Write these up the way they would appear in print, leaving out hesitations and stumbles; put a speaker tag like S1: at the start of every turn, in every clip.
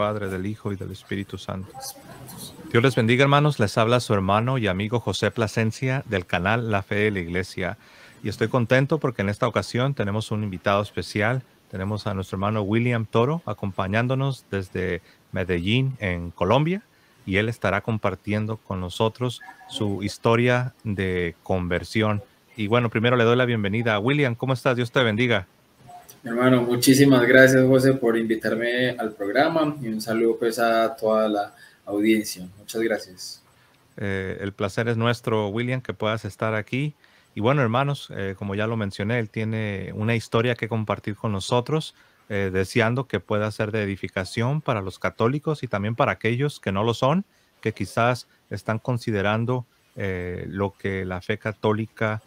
S1: Padre, del Hijo y del Espíritu Santo. Dios les bendiga, hermanos. Les habla su hermano y amigo José Plasencia del canal La Fe de la Iglesia. Y estoy contento porque en esta ocasión tenemos un invitado especial. Tenemos a nuestro hermano William Toro acompañándonos desde Medellín, en Colombia. Y él estará compartiendo con nosotros su historia de conversión. Y bueno, primero le doy la bienvenida a William. ¿Cómo estás? Dios te bendiga.
S2: Hermano, muchísimas gracias, José, por invitarme al programa y un saludo pues a toda la audiencia. Muchas gracias.
S1: El placer es nuestro, William, que puedas estar aquí. Y bueno, hermanos, como ya lo mencioné, él tiene una historia que compartir con nosotros, deseando que pueda ser de edificación para los católicos y también para aquellos que no lo son, que quizás están considerando lo que la fe católica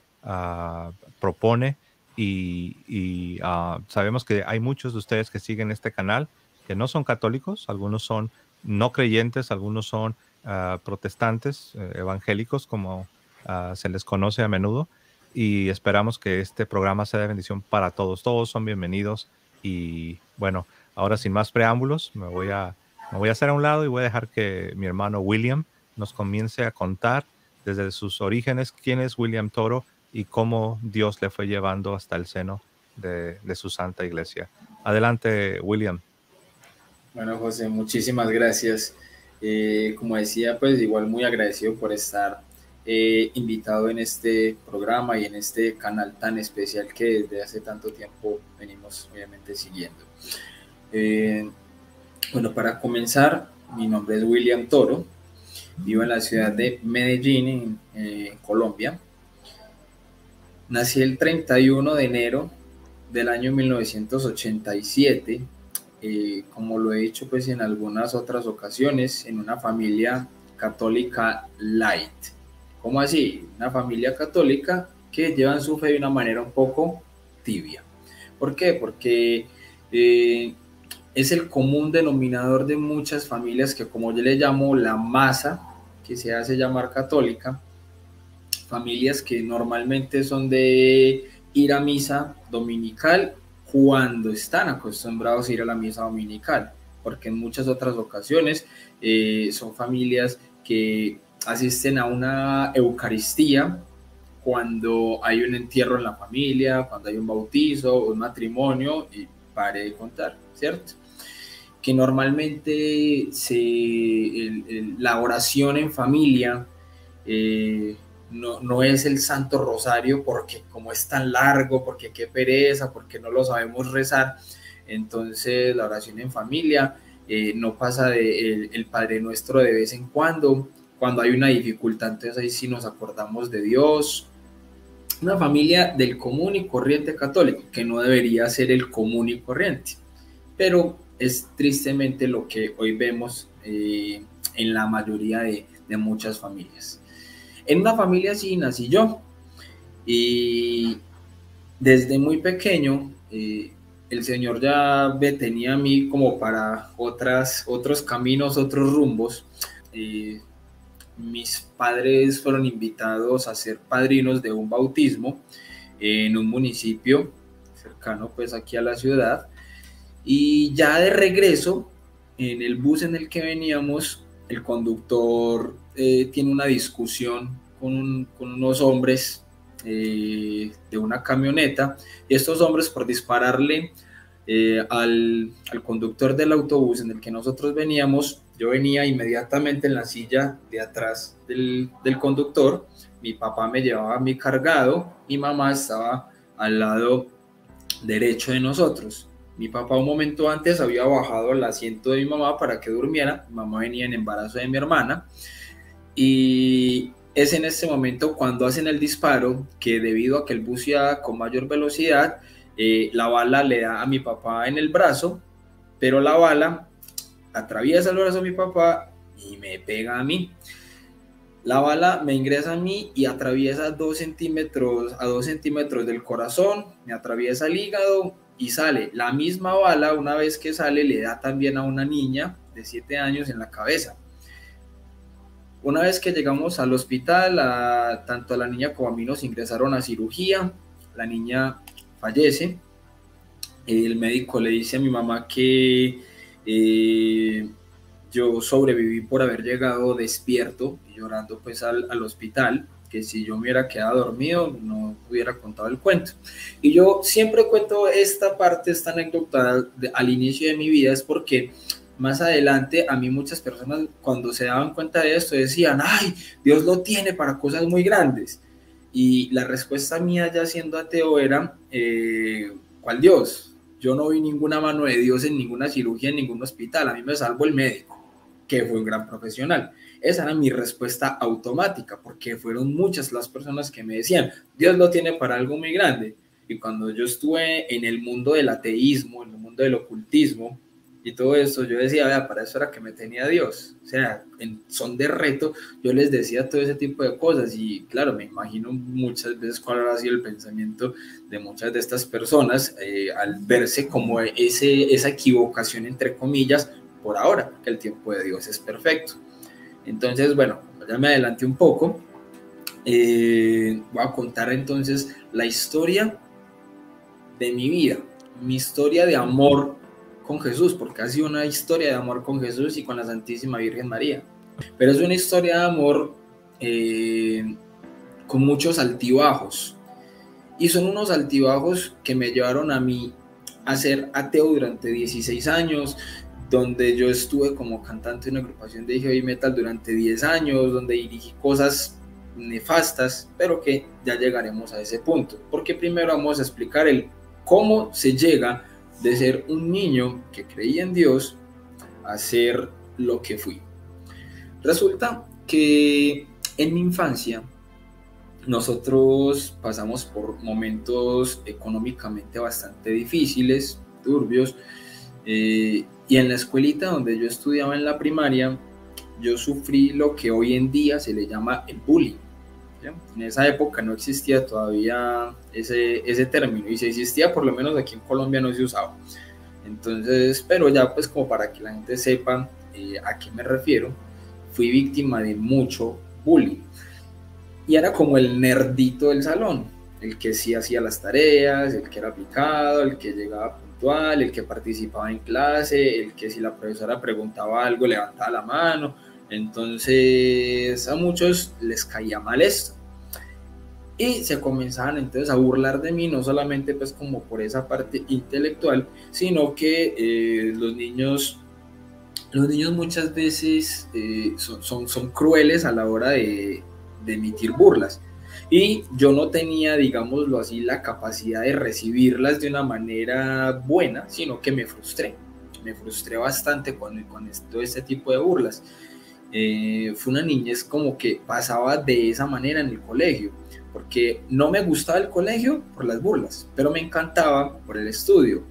S1: propone. Sabemos que hay muchos de ustedes que siguen este canal que no son católicos, algunos son no creyentes, algunos son protestantes, evangélicos, como se les conoce a menudo, y esperamos que este programa sea de bendición para todos. Todos son bienvenidos. Y bueno, ahora sin más preámbulos, me voy a hacer a un lado y voy a dejar que mi hermano William nos comience a contar desde sus orígenes quién es William Toro y cómo Dios le fue llevando hasta el seno de su santa iglesia. Adelante, William.
S2: Bueno, José, muchísimas gracias. Como decía, pues igual muy agradecido por estar invitado en este programa y en este canal tan especial que desde hace tanto tiempo venimos obviamente siguiendo. Bueno, para comenzar, mi nombre es William Toro, vivo en la ciudad de Medellín, en Colombia. Nací el 31 de enero del año 1987, como lo he dicho pues en algunas otras ocasiones, en una familia católica light. ¿Cómo así? Una familia católica que llevan su fe de una manera un poco tibia. ¿Por qué? Porque es el común denominador de muchas familias que, como yo le llamo, la masa que se hace llamar católica, familias que normalmente son de ir a misa dominical cuando están acostumbrados a ir a la misa dominical, porque en muchas otras ocasiones son familias que asisten a una Eucaristía cuando hay un entierro en la familia, cuando hay un bautizo, un matrimonio, y pare de contar, ¿cierto? Que normalmente la oración en familia no es el Santo Rosario, porque como es tan largo, porque qué pereza, porque no lo sabemos rezar. Entonces la oración en familia no pasa de el Padre Nuestro de vez en cuando hay una dificultad, entonces ahí sí nos acordamos de Dios. Una familia del común y corriente católico, que no debería ser el común y corriente, pero es tristemente lo que hoy vemos en la mayoría de muchas familias. En una familia así nací yo, y desde muy pequeño el Señor ya me tenía a mí como para otros caminos, otros rumbos. Mis padres fueron invitados a ser padrinos de un bautismo en un municipio cercano pues aquí a la ciudad, y ya de regreso en el bus en el que veníamos, el conductor tiene una discusión con unos hombres de una camioneta, y estos hombres, por dispararle al conductor del autobús en el que nosotros veníamos, yo venía inmediatamente en la silla de atrás del conductor, mi papá me llevaba a mí cargado, mi mamá estaba al lado derecho de nosotros. Mi papá un momento antes había bajado el asiento de mi mamá para que durmiera. Mi mamá venía en embarazo de mi hermana, y es en este momento cuando hacen el disparo, que debido a que el bus iba con mayor velocidad, la bala le da a mi papá en el brazo, pero la bala atraviesa el brazo de mi papá y me pega a mí. La bala me ingresa a mí y atraviesa a 2 centímetros del corazón, me atraviesa el hígado y sale. La misma bala, una vez que sale, le da también a una niña de 7 años en la cabeza. Una vez que llegamos al hospital, tanto a la niña como a mí nos ingresaron a cirugía. La niña fallece. El médico le dice a mi mamá que Yo sobreviví por haber llegado despierto y llorando pues al hospital, que si yo me hubiera quedado dormido no hubiera contado el cuento. Y yo siempre cuento esta parte, esta anécdota al inicio de mi vida, es porque más adelante a mí muchas personas cuando se daban cuenta de esto decían, ay, Dios lo tiene para cosas muy grandes. Y la respuesta mía ya siendo ateo era, ¿cuál Dios? Yo no vi ninguna mano de Dios en ninguna cirugía, en ningún hospital, a mí me salvó el médico, que fue un gran profesional. Esa era mi respuesta automática, porque fueron muchas las personas que me decían, Dios lo tiene para algo muy grande. Y cuando yo estuve en el mundo del ateísmo, en el mundo del ocultismo y todo eso, yo decía, vea, para eso era que me tenía Dios. O sea, en son de reto, yo les decía todo ese tipo de cosas y claro, me imagino muchas veces cuál habrá sido el pensamiento de muchas de estas personas al verse como esa equivocación, entre comillas, por ahora, que el tiempo de Dios es perfecto. Entonces, bueno, ya me adelanté un poco. Voy a contar entonces la historia de mi vida, mi historia de amor con Jesús, porque ha sido una historia de amor con Jesús y con la Santísima Virgen María. Pero es una historia de amor con muchos altibajos. Y son unos altibajos que me llevaron a mí a ser ateo durante 16 años, donde yo estuve como cantante de una agrupación de heavy metal durante 10 años, donde dirigí cosas nefastas, pero que ya llegaremos a ese punto, porque primero vamos a explicar el cómo se llega de ser un niño que creía en Dios a ser lo que fui. Resulta que en mi infancia nosotros pasamos por momentos económicamente bastante difíciles, turbios, y en la escuelita donde yo estudiaba en la primaria, yo sufrí lo que hoy en día se le llama el bullying. ¿Ya? En esa época no existía todavía ese término, y si existía, por lo menos aquí en Colombia no se usaba. Entonces, pero ya pues como para que la gente sepa a qué me refiero, fui víctima de mucho bullying. Y era como el nerdito del salón, el que sí hacía las tareas, el que era aplicado, el que llegaba puntual, el que participaba en clase, el que si la profesora preguntaba algo levantaba la mano. Entonces a muchos les caía mal esto y se comenzaban entonces a burlar de mí, no solamente pues como por esa parte intelectual, sino que los niños muchas veces son crueles a la hora de emitir burlas. Y yo no tenía, digámoslo así, la capacidad de recibirlas de una manera buena, sino que me frustré bastante con todo este tipo de burlas. Fue una niñez como que pasaba de esa manera en el colegio, porque no me gustaba el colegio por las burlas, pero me encantaba por el estudio.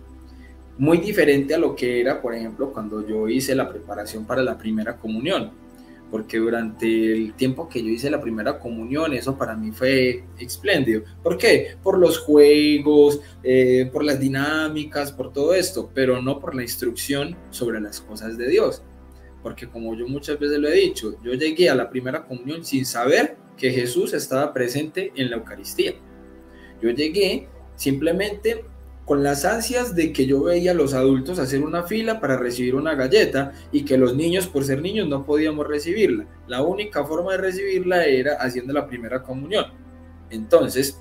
S2: Muy diferente a lo que era, por ejemplo, cuando yo hice la preparación para la primera comunión, porque durante el tiempo que yo hice la primera comunión, eso para mí fue espléndido. ¿Por qué? Por los juegos, por las dinámicas, por todo esto, pero no por la instrucción sobre las cosas de Dios. Porque como yo muchas veces lo he dicho, yo llegué a la primera comunión sin saber que Jesús estaba presente en la Eucaristía. Yo llegué simplemente con las ansias de que yo veía a los adultos hacer una fila para recibir una galleta y que los niños, por ser niños, no podíamos recibirla. La única forma de recibirla era haciendo la primera comunión. Entonces,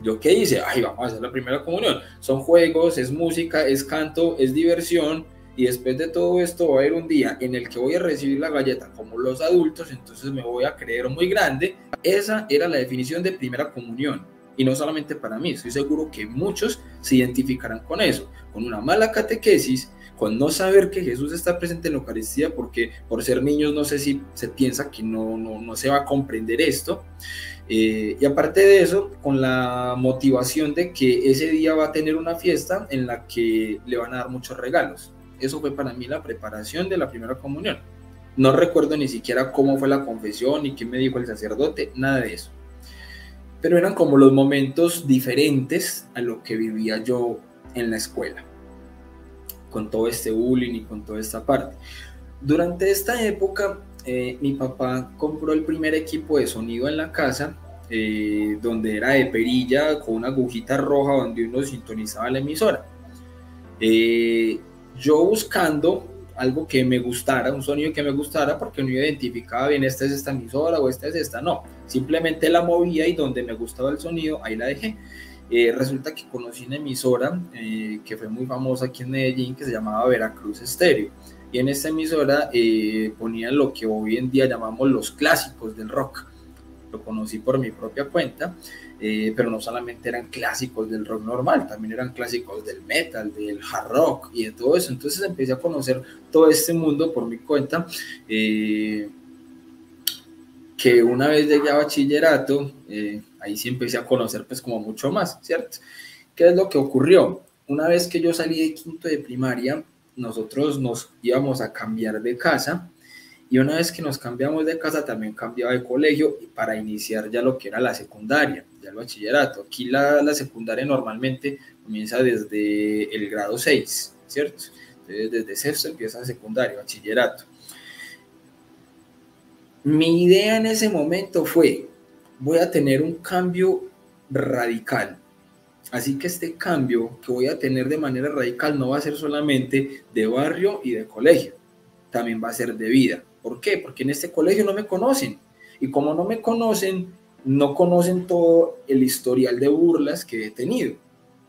S2: ¿yo qué hice? Ay, vamos a hacer la primera comunión. Son juegos, es música, es canto, es diversión. Y después de todo esto va a haber un día en el que voy a recibir la galleta como los adultos, entonces me voy a creer muy grande. Esa era la definición de primera comunión. Y no solamente para mí, estoy seguro que muchos se identificarán con eso, con una mala catequesis, con no saber que Jesús está presente en la Eucaristía, porque por ser niños no sé si se piensa que no se va a comprender esto. Y aparte de eso, con la motivación de que ese día va a tener una fiesta en la que le van a dar muchos regalos. Eso fue para mí la preparación de la primera comunión. No recuerdo ni siquiera cómo fue la confesión ni qué me dijo el sacerdote, nada de eso. Pero eran como los momentos diferentes a lo que vivía yo en la escuela, con todo este bullying y con toda esta parte. Durante esta época, mi papá compró el primer equipo de sonido en la casa, donde era de perilla, con una agujita roja donde uno sintonizaba la emisora. Yo buscando algo que me gustara, un sonido que me gustara, porque no identificaba bien, esta es esta emisora o esta es esta, no, simplemente la movía y donde me gustaba el sonido, ahí la dejé. Resulta que conocí una emisora que fue muy famosa aquí en Medellín, que se llamaba Veracruz Estéreo, y en esta emisora ponían lo que hoy en día llamamos los clásicos del rock. Lo conocí por mi propia cuenta, pero no solamente eran clásicos del rock normal, también eran clásicos del metal, del hard rock y de todo eso. Entonces empecé a conocer todo este mundo por mi cuenta, que una vez llegué a bachillerato, ahí sí empecé a conocer pues como mucho más, ¿cierto? ¿Qué es lo que ocurrió? Una vez que yo salí de quinto de primaria, nosotros nos íbamos a cambiar de casa. Y una vez que nos cambiamos de casa, también cambiaba de colegio para iniciar ya lo que era la secundaria, ya el bachillerato. Aquí la secundaria normalmente comienza desde el grado 6, ¿cierto? Entonces, desde sexto empieza la secundaria, bachillerato. Mi idea en ese momento fue, voy a tener un cambio radical. Así que este cambio que voy a tener de manera radical no va a ser solamente de barrio y de colegio, también va a ser de vida. ¿Por qué? Porque en este colegio no me conocen. Y como no me conocen, no conocen todo el historial de burlas que he tenido.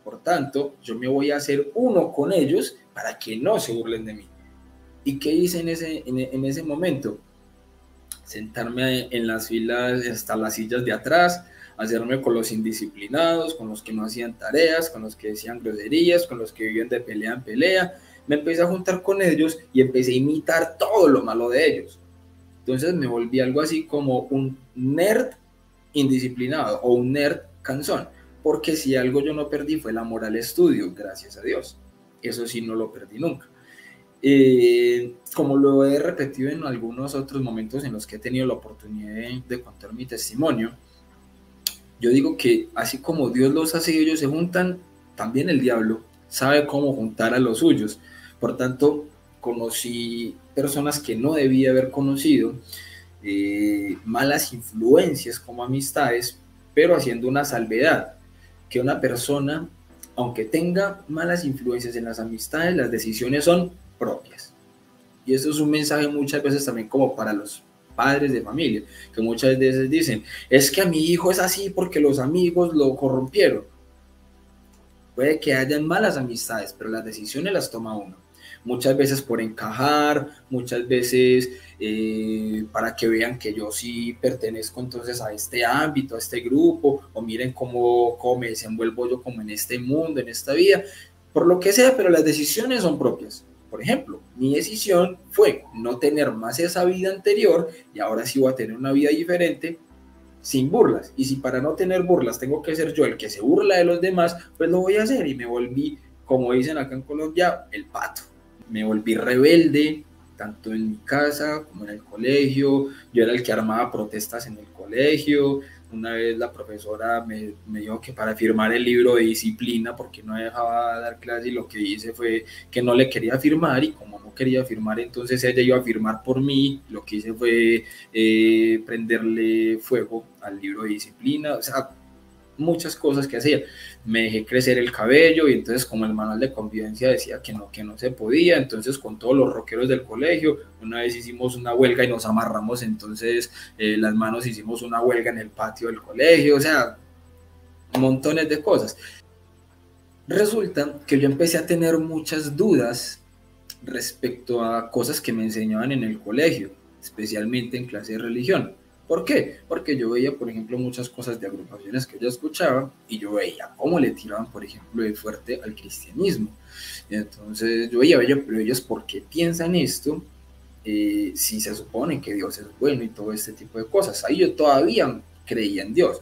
S2: Por tanto, yo me voy a hacer uno con ellos para que no se burlen de mí. ¿Y qué hice en ese momento? Sentarme en las filas, hasta las sillas de atrás, hacerme con los indisciplinados, con los que no hacían tareas, con los que decían groserías, con los que vivían de pelea en pelea. Me empecé a juntar con ellos y empecé a imitar todo lo malo de ellos. Entonces me volví algo así como un nerd indisciplinado o un nerd cansón, porque si algo yo no perdí fue el amor al estudio, gracias a Dios. Eso sí no lo perdí nunca. Como lo he repetido en algunos otros momentos en los que he tenido la oportunidad de contar mi testimonio, yo digo que así como Dios los hace y ellos se juntan, también el diablo sabe cómo juntar a los suyos. Por tanto, conocí personas que no debía haber conocido, malas influencias como amistades, pero haciendo una salvedad, que una persona, aunque tenga malas influencias en las amistades, las decisiones son propias. Y eso es un mensaje muchas veces también como para los padres de familia, que muchas veces dicen, es que a mi hijo es así porque los amigos lo corrompieron. Puede que hayan malas amistades, pero las decisiones las toma uno. Muchas veces por encajar, muchas veces para que vean que yo sí pertenezco entonces a este ámbito, a este grupo, o miren cómo me desenvuelvo yo como en este mundo, en esta vida, por lo que sea, pero las decisiones son propias. Por ejemplo, mi decisión fue no tener más esa vida anterior y ahora sí voy a tener una vida diferente, sin burlas. Y si para no tener burlas tengo que ser yo el que se burla de los demás, pues lo voy a hacer. Y me volví, como dicen acá en Colombia, el pato. Me volví rebelde, tanto en mi casa como en el colegio. Yo era el que armaba protestas en el colegio. Una vez la profesora me dijo que para firmar el libro de disciplina, porque no dejaba dar clase, y lo que hice fue que no le quería firmar, y como no quería firmar, entonces ella iba a firmar por mí. Lo que hice fue prenderle fuego al libro de disciplina. O sea, muchas cosas que hacía. Me dejé crecer el cabello, y entonces como el manual de convivencia decía que no se podía, entonces con todos los rockeros del colegio, una vez hicimos una huelga y nos amarramos entonces las manos, hicimos una huelga en el patio del colegio, o sea, montones de cosas. Resulta que yo empecé a tener muchas dudas respecto a cosas que me enseñaban en el colegio, especialmente en clase de religión. ¿Por qué? Porque yo veía, por ejemplo, muchas cosas de agrupaciones que yo escuchaba, y yo veía cómo le tiraban, por ejemplo, de fuerte al cristianismo. Y entonces yo veía, pero ellos, ¿por qué piensan esto? Si se supone que Dios es bueno y todo este tipo de cosas. Ahí yo todavía creía en Dios.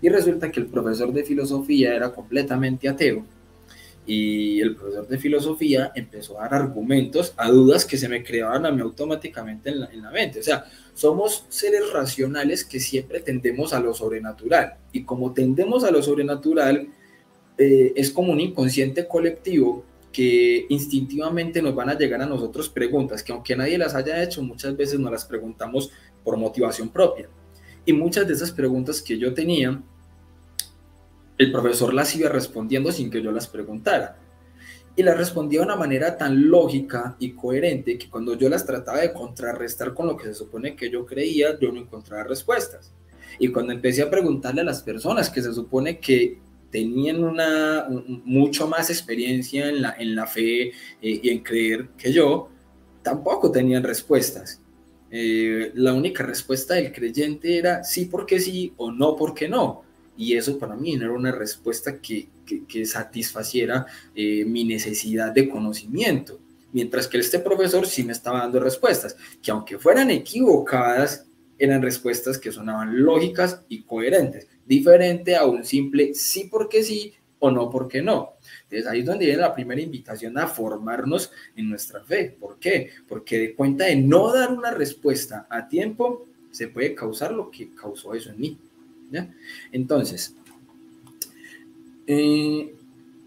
S2: Y resulta que el profesor de filosofía era completamente ateo. Y el profesor de filosofía empezó a dar argumentos a dudas que se me creaban a mí automáticamente en la mente. O sea, somos seres racionales que siempre tendemos a lo sobrenatural. Y como tendemos a lo sobrenatural, es como un inconsciente colectivo que instintivamente nos van a llegar a nosotros preguntas que, aunque nadie las haya hecho, muchas veces nos las preguntamos por motivación propia. Y muchas de esas preguntas que yo tenía, el profesor las iba respondiendo sin que yo las preguntara. y las respondía de una manera tan lógica y coherente que cuando yo las trataba de contrarrestar con lo que se supone que yo creía, yo no encontraba respuestas. Y cuando empecé a preguntarle a las personas que se supone que tenían mucho más experiencia en la fe y en creer que yo, tampoco tenían respuestas. La única respuesta del creyente era sí porque sí o no porque no. Y eso para mí no era una respuesta que satisfaciera mi necesidad de conocimiento. Mientras que este profesor sí me estaba dando respuestas, que aunque fueran equivocadas, eran respuestas que sonaban lógicas y coherentes, diferente a un simple sí porque sí o no porque no. Entonces ahí es donde viene la primera invitación a formarnos en nuestra fe. ¿Por qué? Porque de cuenta de no dar una respuesta a tiempo, se puede causar lo que causó eso en mí. ¿Ya? Entonces, en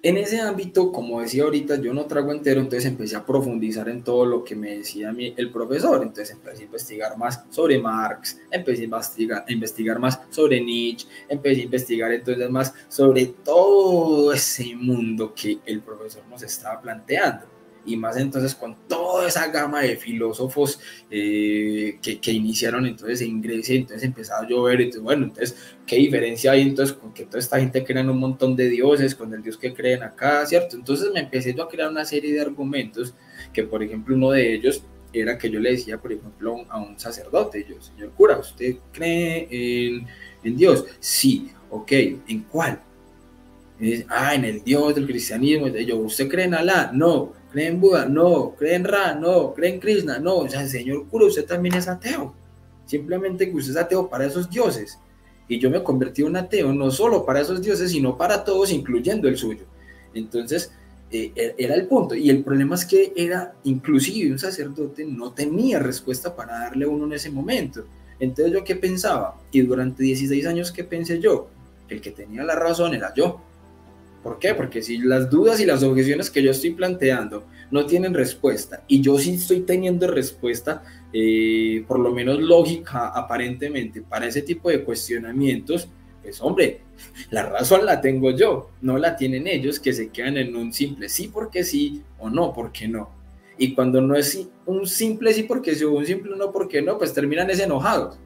S2: ese ámbito, como decía ahorita, yo no trago entero, entonces empecé a profundizar en todo lo que me decía a mí el profesor. Entonces empecé a investigar más sobre Marx, empecé a investigar más sobre Nietzsche, empecé a investigar entonces más sobre todo ese mundo que el profesor nos estaba planteando. Y más entonces con toda esa gama de filósofos que iniciaron entonces en Grecia, entonces empezaba a llover, entonces bueno, entonces ¿qué diferencia hay entonces con que toda esta gente crea en un montón de dioses, con el dios que creen acá, cierto? Entonces me empecé yo a crear una serie de argumentos, que por ejemplo uno de ellos era que yo le decía, por ejemplo, a un sacerdote, yo, señor cura, ¿usted cree en Dios? Sí, ok, ¿en cuál? En el Dios del cristianismo. Yo, ¿usted cree en Alá? No. ¿Cree en Buda? No. ¿Cree en Ra? No. ¿Cree en Krishna? No. O sea, señor cura, usted también es ateo. Simplemente que usted es ateo para esos dioses. Y yo me convertí en un ateo no solo para esos dioses, sino para todos, incluyendo el suyo. Entonces, era el punto. Y el problema es que era, inclusive un sacerdote no tenía respuesta para darle a uno en ese momento. Entonces, ¿yo qué pensaba? Y durante 16 años, ¿qué pensé yo? El que tenía la razón era yo. ¿Por qué? Porque si las dudas y las objeciones que yo estoy planteando no tienen respuesta y yo sí estoy teniendo respuesta, por lo menos lógica aparentemente, para ese tipo de cuestionamientos, pues hombre, la razón la tengo yo, no la tienen ellos que se quedan en un simple sí porque sí o no porque no. Y cuando no es un simple sí porque sí o un simple no porque no, pues terminan enojados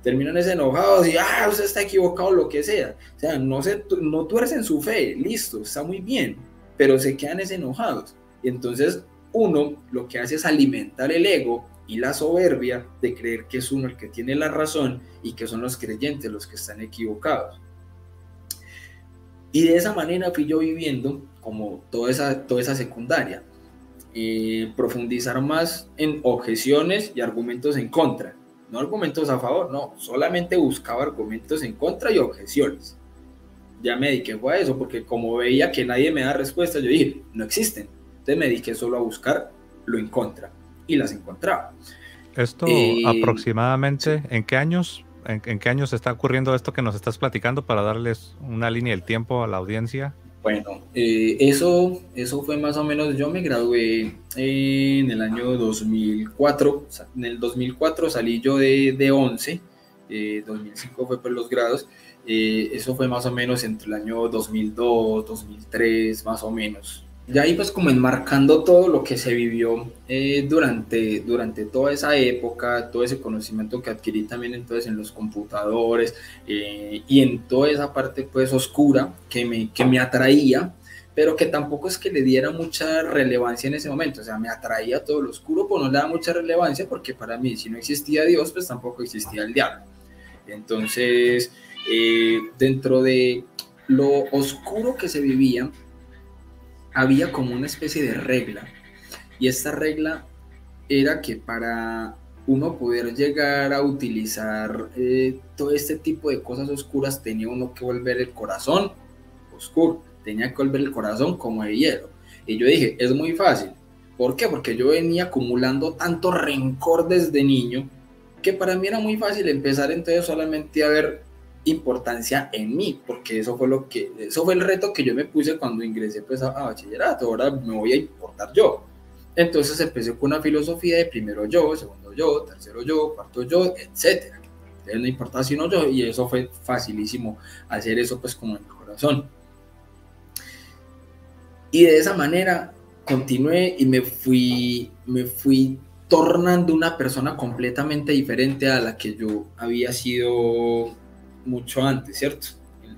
S2: y usted está equivocado, lo que sea. O sea, no tuercen su fe, listo, está muy bien, pero se quedan enojados. Y entonces uno lo que hace es alimentar el ego y la soberbia de creer que es uno el que tiene la razón y que son los creyentes los que están equivocados. Y de esa manera fui yo viviendo como toda esa secundaria. Profundizar más en objeciones y argumentos en contra. No argumentos a favor, no, solamente buscaba argumentos en contra y objeciones. Ya me dediqué a eso, porque como veía que nadie me da respuesta, yo dije, no existen. Entonces me dediqué solo a buscar lo en contra, y las encontraba.
S1: Esto aproximadamente, ¿en qué años está ocurriendo esto que nos estás platicando para darles una línea del tiempo a la audiencia?
S2: Bueno, eso fue más o menos, yo me gradué en el año 2004, en el 2004 salí yo de 11, 2005 fue por los grados, eso fue más o menos entre el año 2002, 2003, más o menos. Ya ahí pues como enmarcando todo lo que se vivió durante toda esa época, todo ese conocimiento que adquirí también entonces en los computadores y en toda esa parte pues oscura que me atraía, pero que tampoco es que le diera mucha relevancia en ese momento. O sea, me atraía todo lo oscuro, pero no le daba mucha relevancia porque para mí si no existía Dios pues tampoco existía el diablo. Entonces dentro de lo oscuro que se vivía había como una especie de regla, y esta regla era que para uno poder llegar a utilizar todo este tipo de cosas oscuras tenía uno que volver el corazón oscuro, tenía que volver el corazón como de hielo. Y yo dije, es muy fácil. ¿Por qué? Porque yo venía acumulando tanto rencor desde niño que para mí era muy fácil empezar entonces solamente a ver importancia en mí, porque eso fue el reto que yo me puse cuando ingresé pues a bachillerato. Ahora me voy a importar yo. Entonces empecé con una filosofía de primero yo, segundo yo, tercero yo, cuarto yo, etcétera. Entonces no importa sino yo, y eso fue facilísimo hacer eso pues como en mi corazón. Y de esa manera continué y me fui tornando una persona completamente diferente a la que yo había sido mucho antes, ¿cierto?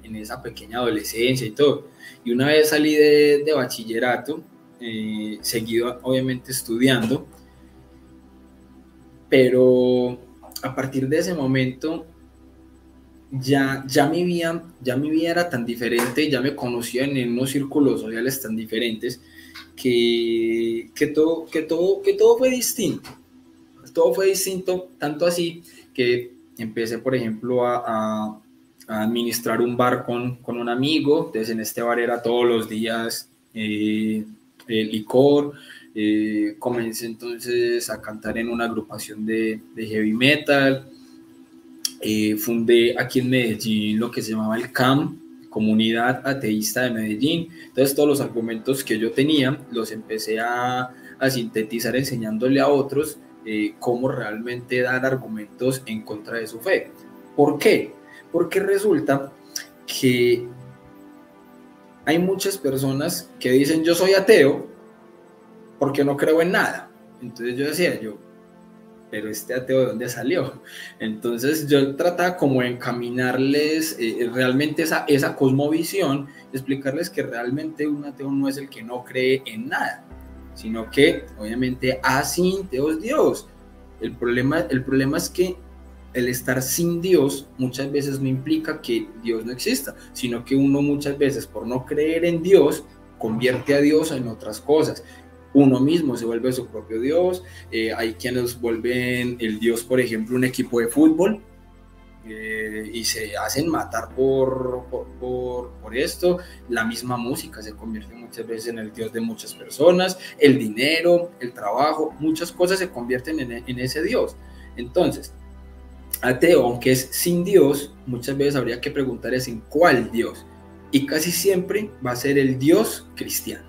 S2: En esa pequeña adolescencia y todo. Y una vez salí de bachillerato, seguido obviamente estudiando, pero a partir de ese momento ya mi vida era tan diferente, ya me conocía en unos círculos sociales tan diferentes que todo fue distinto. Todo fue distinto, tanto así que empecé, por ejemplo, a administrar un bar con un amigo. Entonces, en este bar era todos los días licor. Comencé entonces a cantar en una agrupación de heavy metal. Fundé aquí en Medellín lo que se llamaba el CAM, Comunidad Ateísta de Medellín. Entonces todos los argumentos que yo tenía los empecé a sintetizar enseñándole a otros cómo realmente dar argumentos en contra de su fe. ¿Por qué? Porque resulta que hay muchas personas que dicen yo soy ateo porque no creo en nada. Entonces yo decía, pero este ateo, ¿de dónde salió? Entonces yo trataba como de encaminarles realmente esa cosmovisión, explicarles que realmente un ateo no es el que no cree en nada, sino que obviamente sin Dios. El problema es que el estar sin Dios muchas veces no implica que Dios no exista, sino que uno muchas veces por no creer en Dios convierte a Dios en otras cosas. Uno mismo se vuelve su propio Dios. Hay quienes vuelven el Dios, por ejemplo, un equipo de fútbol y se hacen matar por esto. La misma música se convierte muchas veces en el Dios de muchas personas. El dinero, el trabajo, muchas cosas se convierten en ese Dios. Entonces, ateo, aunque es sin Dios, muchas veces habría que preguntar es en cuál Dios. Y casi siempre va a ser el Dios cristiano.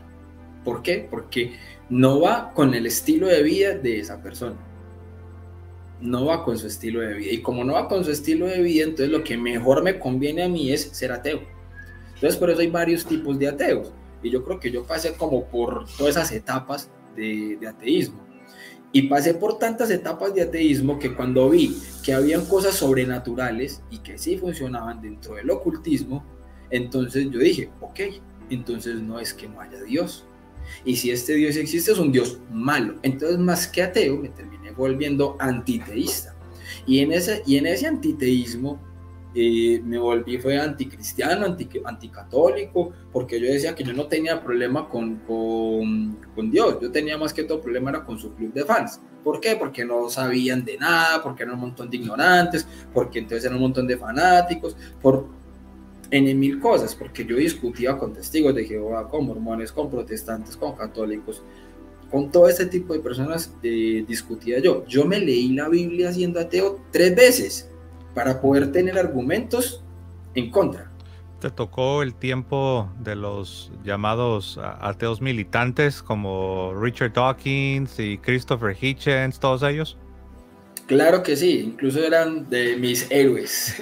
S2: ¿Por qué? Porque no va con el estilo de vida de esa persona. No va con su estilo de vida. Y como no va con su estilo de vida, entonces lo que mejor me conviene a mí es ser ateo. Entonces por eso hay varios tipos de ateos. Y yo creo que yo pasé como por todas esas etapas de ateísmo. Y pasé por tantas etapas de ateísmo que cuando vi que habían cosas sobrenaturales y que sí funcionaban dentro del ocultismo, entonces yo dije, ok, entonces no es que no haya Dios. Y si este Dios existe, es un Dios malo. Entonces, más que ateo, me terminé volviendo antiteísta. Y en ese antiteísmo me volví, fue anticristiano, anticatólico, porque yo decía que yo no tenía problema con Dios. Yo tenía más que todo problema era con su club de fans. ¿Por qué? Porque no sabían de nada, porque eran un montón de ignorantes, porque entonces eran un montón de fanáticos, en mil cosas, porque yo discutía con testigos de Jehová, con mormones, con protestantes, con católicos, con todo este tipo de personas discutía yo. Yo me leí la Biblia siendo ateo 3 veces para poder tener argumentos en contra.
S1: ¿Te tocó el tiempo de los llamados ateos militantes como Richard Dawkins y Christopher Hitchens, todos ellos?
S2: Claro que sí, incluso eran de mis héroes,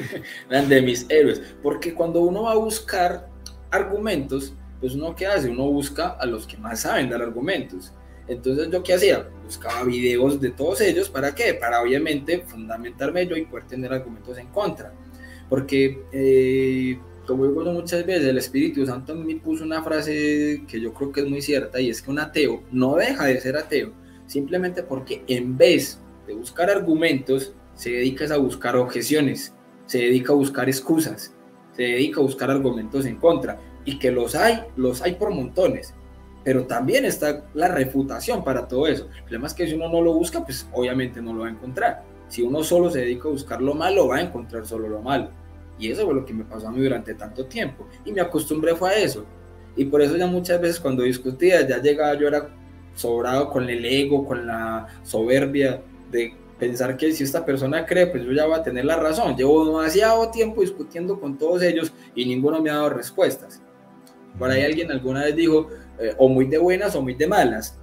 S2: porque cuando uno va a buscar argumentos, pues uno ¿qué hace? Uno busca a los que más saben dar argumentos. Entonces yo ¿qué hacía? Buscaba videos de todos ellos, ¿para qué? Para obviamente fundamentarme yo y poder tener argumentos en contra, porque como digo muchas veces, el Espíritu Santo me puso una frase que yo creo que es muy cierta, y es que un ateo no deja de ser ateo, simplemente porque en vez de buscar argumentos, se dedica a buscar objeciones, se dedica a buscar excusas, se dedica a buscar argumentos en contra, y que los hay por montones, pero también está la refutación para todo eso. El problema es que si uno no lo busca, pues obviamente no lo va a encontrar. Si uno solo se dedica a buscar lo malo, va a encontrar solo lo malo, y eso fue lo que me pasó a mí durante tanto tiempo, y me acostumbré fue a eso, y por eso ya muchas veces cuando discutía, ya llegaba yo era sobrado con el ego, con la soberbia, de pensar que si esta persona cree, pues yo ya voy a tener la razón. Llevo demasiado tiempo discutiendo con todos ellos y ninguno me ha dado respuestas. Por ahí alguien alguna vez dijo, o muy de buenas o muy de malas.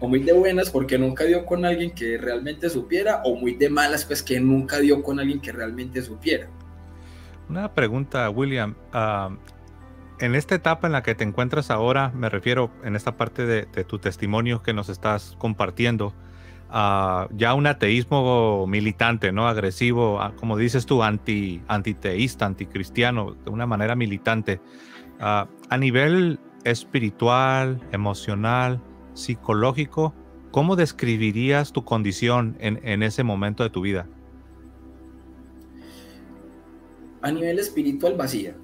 S2: O muy de buenas porque nunca dio con alguien que realmente supiera, o muy de malas pues que nunca dio con alguien que realmente supiera.
S1: Una pregunta, William. en esta etapa en la que te encuentras ahora, me refiero en esta parte de tu testimonio que nos estás compartiendo, ya un ateísmo militante, ¿no? Agresivo, como dices tú, antiteísta, anticristiano, de una manera militante. A nivel espiritual, emocional, psicológico, ¿cómo describirías tu condición en ese momento de tu vida?
S2: A nivel espiritual vacía.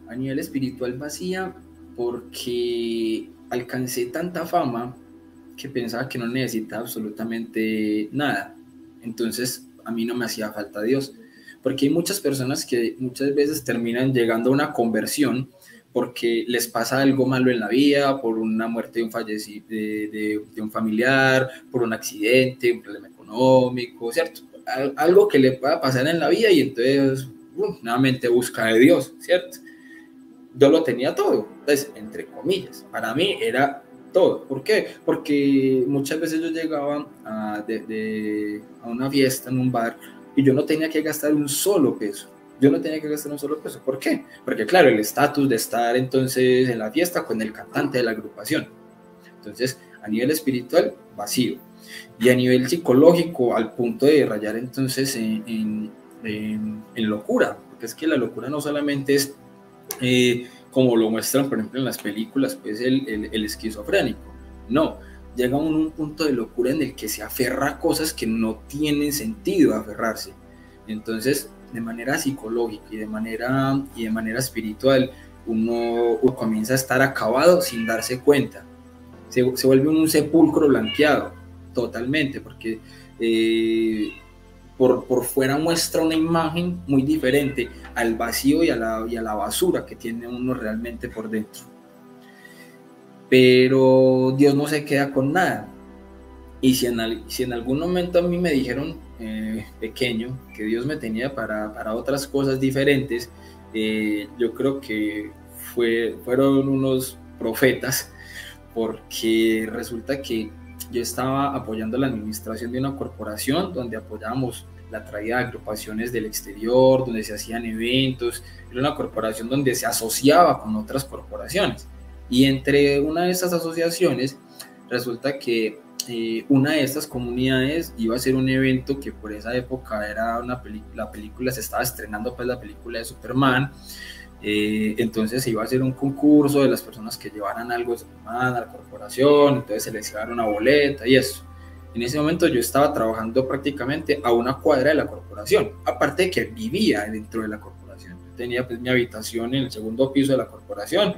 S2: A nivel espiritual vacía porque alcancé tanta fama que pensaba que no necesitaba absolutamente nada. Entonces a mí no me hacía falta Dios. Porque hay muchas personas que muchas veces terminan llegando a una conversión porque les pasa algo malo en la vida, por una muerte de un fallecido, de un familiar, por un accidente, un problema económico, ¿cierto? Algo que le pueda pasar en la vida y entonces nuevamente busca de Dios, ¿cierto? Yo lo tenía todo, entonces, entre comillas, para mí era todo. ¿Por qué? Porque muchas veces yo llegaba a una fiesta en un bar y yo no tenía que gastar un solo peso. Yo no tenía que gastar un solo peso. ¿Por qué? Porque claro, el estatus de estar entonces en la fiesta con el cantante de la agrupación. Entonces, a nivel espiritual, vacío. Y a nivel psicológico, al punto de rayar entonces en locura. Porque es que la locura no solamente es como lo muestran, por ejemplo, en las películas, pues el esquizofrénico. No, llega a un punto de locura en el que se aferra a cosas que no tienen sentido aferrarse. Entonces, de manera psicológica y de manera espiritual, uno comienza a estar acabado sin darse cuenta. Se vuelve un sepulcro blanqueado, totalmente, porque por fuera muestra una imagen muy diferente al vacío y a la basura que tiene uno realmente por dentro. Pero Dios no se queda con nada. Y si en algún momento a mí me dijeron pequeño que Dios me tenía para otras cosas diferentes, yo creo que fueron unos profetas, porque resulta que yo estaba apoyando la administración de una corporación donde apoyábamos la traída de agrupaciones del exterior, donde se hacían eventos. Era una corporación donde se asociaba con otras corporaciones. Y entre una de estas asociaciones, resulta que una de estas comunidades iba a hacer un evento que por esa época era la película, se estaba estrenando pues la película de Superman. Entonces se iba a hacer un concurso de las personas que llevaran algo de Superman a la corporación, entonces se les iba a dar una boleta y eso. En ese momento yo estaba trabajando prácticamente a una cuadra de la corporación, aparte de que vivía dentro de la corporación. Tenía pues mi habitación en el segundo piso de la corporación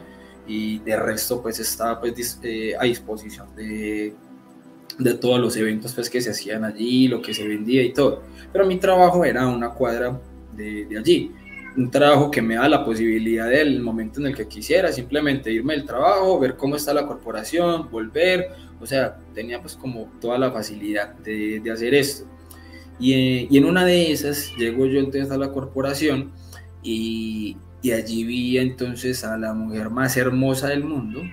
S2: y de resto pues estaba pues a disposición de todos los eventos pues que se hacían allí, lo que se vendía y todo. Pero mi trabajo era a una cuadra de allí. Un trabajo que me da la posibilidad del momento en el que quisiera simplemente irme del trabajo, ver cómo está la corporación, volver, o sea, tenía pues como toda la facilidad de hacer esto. Y en una de esas llego yo entonces a la corporación y allí vi entonces a la mujer más hermosa del mundo,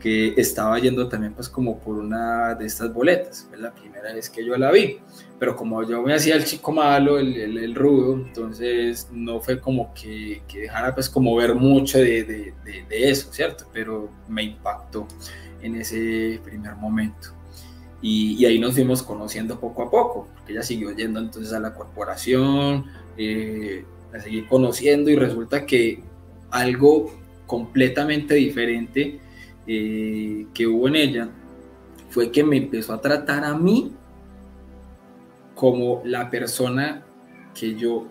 S2: que estaba yendo también pues como por una de estas boletas. Fue la primera vez que yo la vi, pero como yo me hacía el chico malo, el rudo, entonces no fue como que dejara pues como ver mucho de eso, ¿cierto? Pero me impactó en ese primer momento. Y ahí nos fuimos conociendo poco a poco, porque ella siguió yendo entonces a la corporación, la seguí conociendo y resulta que algo completamente diferente que hubo en ella fue que me empezó a tratar a mí como la persona que yo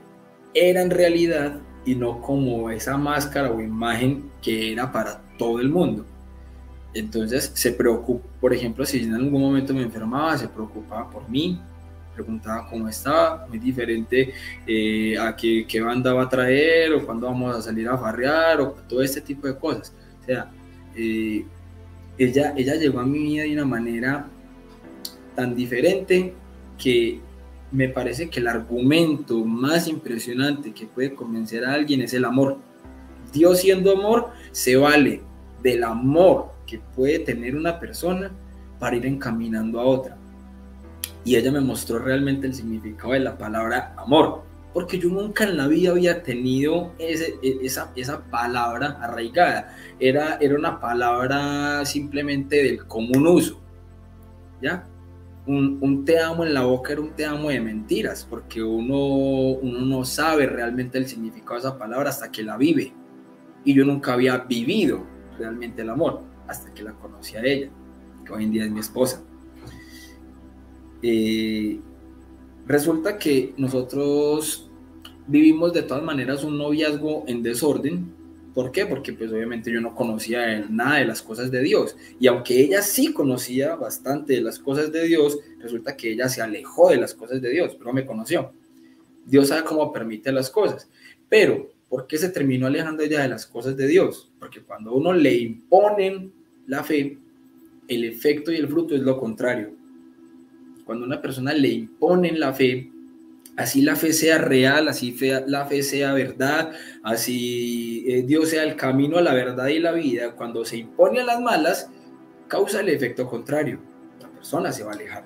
S2: era en realidad y no como esa máscara o imagen que era para todo el mundo. Entonces se preocupó, por ejemplo, si en algún momento me enfermaba, se preocupaba por mí, preguntaba cómo estaba, muy diferente a qué banda va a traer o cuándo vamos a salir a farrear o todo este tipo de cosas. O sea, ella llegó a mi vida de una manera tan diferente que me parece que el argumento más impresionante que puede convencer a alguien es el amor. Dios, siendo amor, se vale del amor que puede tener una persona para ir encaminando a otra. Y ella me mostró realmente el significado de la palabra amor. porque yo nunca en la vida había tenido esa palabra arraigada. Era una palabra simplemente del común uso, ¿ya? Un te amo en la boca era un te amo de mentiras, porque uno no sabe realmente el significado de esa palabra hasta que la vive. Y yo nunca había vivido realmente el amor hasta que la conocí a ella, que hoy en día es mi esposa. Resulta que nosotros vivimos de todas maneras un noviazgo en desorden. ¿Por qué? Porque pues obviamente yo no conocía nada de las cosas de Dios, y aunque ella sí conocía bastante de las cosas de Dios, resulta que ella se alejó de las cosas de Dios, pero me conoció. Dios sabe cómo permite las cosas, pero ¿por qué se terminó alejando ella de las cosas de Dios? Porque cuando a uno le imponen la fe, el efecto y el fruto es lo contrario. Cuando a una persona le imponen la fe, así la fe sea real, así la fe sea verdad, así Dios sea el camino a la verdad y la vida, cuando se impone a las malas, causa el efecto contrario. La persona se va a alejar.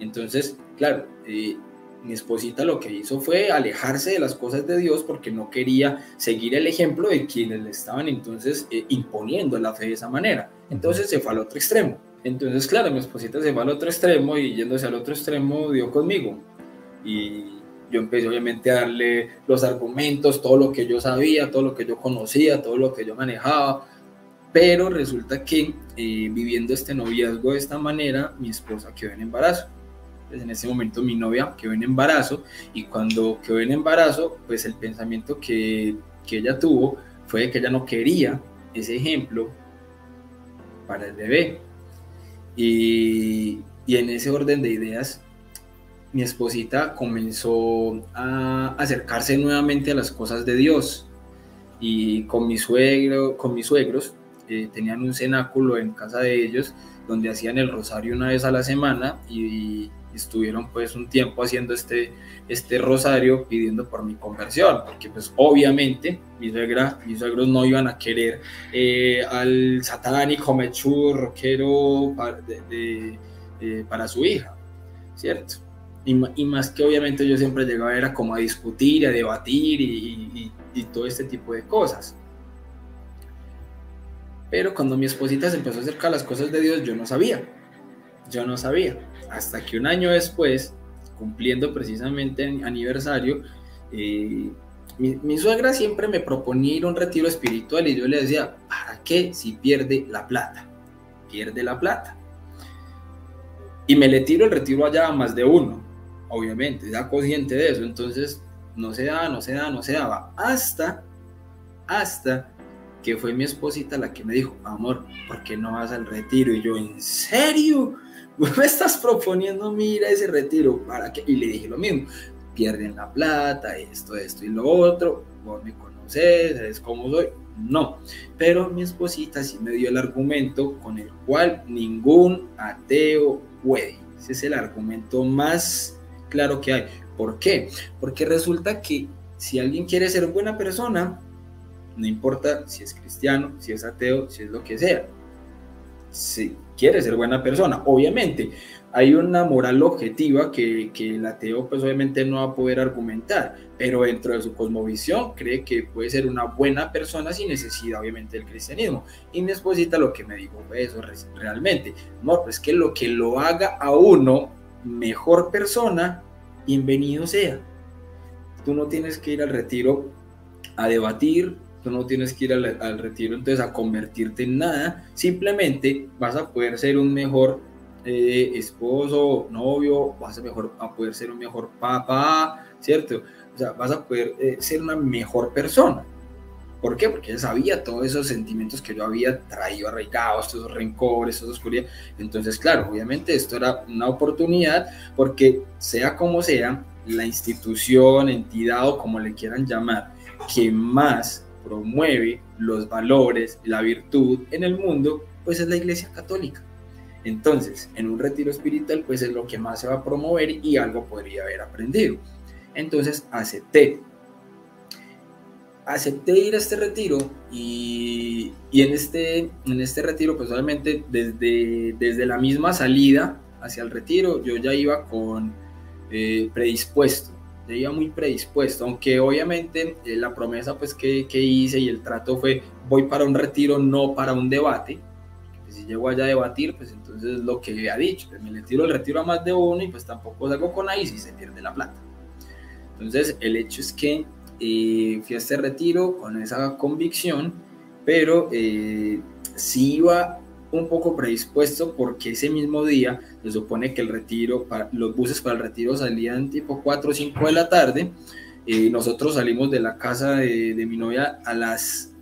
S2: Entonces, claro, mi esposita lo que hizo fue alejarse de las cosas de Dios porque no quería seguir el ejemplo de quienes le estaban entonces imponiendo la fe de esa manera. Entonces se fue al otro extremo. Entonces, claro, mi esposita se fue al otro extremo y yéndose al otro extremo dio conmigo. Y yo empecé obviamente a darle los argumentos, todo lo que yo sabía, todo lo que yo conocía, todo lo que yo manejaba, pero resulta que viviendo este noviazgo de esta manera, mi esposa quedó en embarazo. Pues en ese momento mi novia quedó en embarazo, y cuando quedó en embarazo, pues el pensamiento que ella tuvo fue que ella no quería ese ejemplo para el bebé. Y en ese orden de ideas, mi esposita comenzó a acercarse nuevamente a las cosas de Dios, y con mis suegros tenían un cenáculo en casa de ellos donde hacían el rosario una vez a la semana, y estuvieron pues un tiempo haciendo este rosario pidiendo por mi conversión, porque pues obviamente mis suegros no iban a querer al satánico mechú rockero para su hija, ¿cierto? Y más que obviamente yo siempre llegaba era como a discutir, a debatir y todo este tipo de cosas. Pero cuando mi esposita se empezó a acercar a las cosas de Dios, yo no sabía, hasta que un año después, cumpliendo precisamente el aniversario, mi suegra siempre me proponía ir a un retiro espiritual, y yo le decía, ¿para qué si pierde la plata? Pierde la plata. Y me le tiro el retiro allá a más de uno, obviamente, ya consciente de eso. Entonces no se daba, hasta que fue mi esposita la que me dijo, amor, ¿por qué no vas al retiro? Y yo, ¿en serio? ¿Me estás proponiendo ir a ese retiro? ¿Para qué? Y le dije lo mismo, pierden la plata, esto y lo otro, vos me conoces, sabes cómo soy. No, pero mi esposita sí me dio el argumento con el cual ningún ateo puede. Ese es el argumento más claro que hay. ¿Por qué? Porque resulta que si alguien quiere ser buena persona, no importa si es cristiano, si es ateo, si es lo que sea, si quiere ser buena persona, obviamente hay una moral objetiva que el ateo pues obviamente no va a poder argumentar, pero dentro de su cosmovisión cree que puede ser una buena persona sin necesidad obviamente del cristianismo. Y mi esposita lo que me dijo fue eso realmente, no, pues que lo haga a uno mejor persona, bienvenido sea. Tú no tienes que ir al retiro a debatir, tú no tienes que ir al retiro entonces a convertirte en nada, simplemente vas a poder ser un mejor esposo, novio, vas a poder ser un mejor papá, ¿cierto? O sea, vas a poder ser una mejor persona. ¿Por qué? Porque ella sabía todos esos sentimientos que yo había traído arraigados, esos rencores, esa oscuridad. Entonces, claro, obviamente esto era una oportunidad, porque sea como sea, la institución, entidad o como le quieran llamar, que más promueve los valores, la virtud en el mundo, pues es la Iglesia Católica. Entonces, en un retiro espiritual, pues es lo que más se va a promover y algo podría haber aprendido. Entonces, acepté ir a este retiro, y en este retiro, pues obviamente desde la misma salida hacia el retiro, yo ya iba con predispuesto yo iba muy predispuesto, aunque obviamente la promesa pues que hice y el trato fue, voy para un retiro, no para un debate. Pues si llego allá a debatir, pues entonces lo que había dicho, pues me le tiro el retiro a más de uno y pues tampoco salgo con ahí si se pierde la plata. Entonces el hecho es que fui a este retiro con esa convicción, pero sí iba un poco predispuesto porque ese mismo día se supone que el retiro, los buses para el retiro salían tipo 4 o 5 de la tarde. Nosotros salimos de la casa de mi novia a las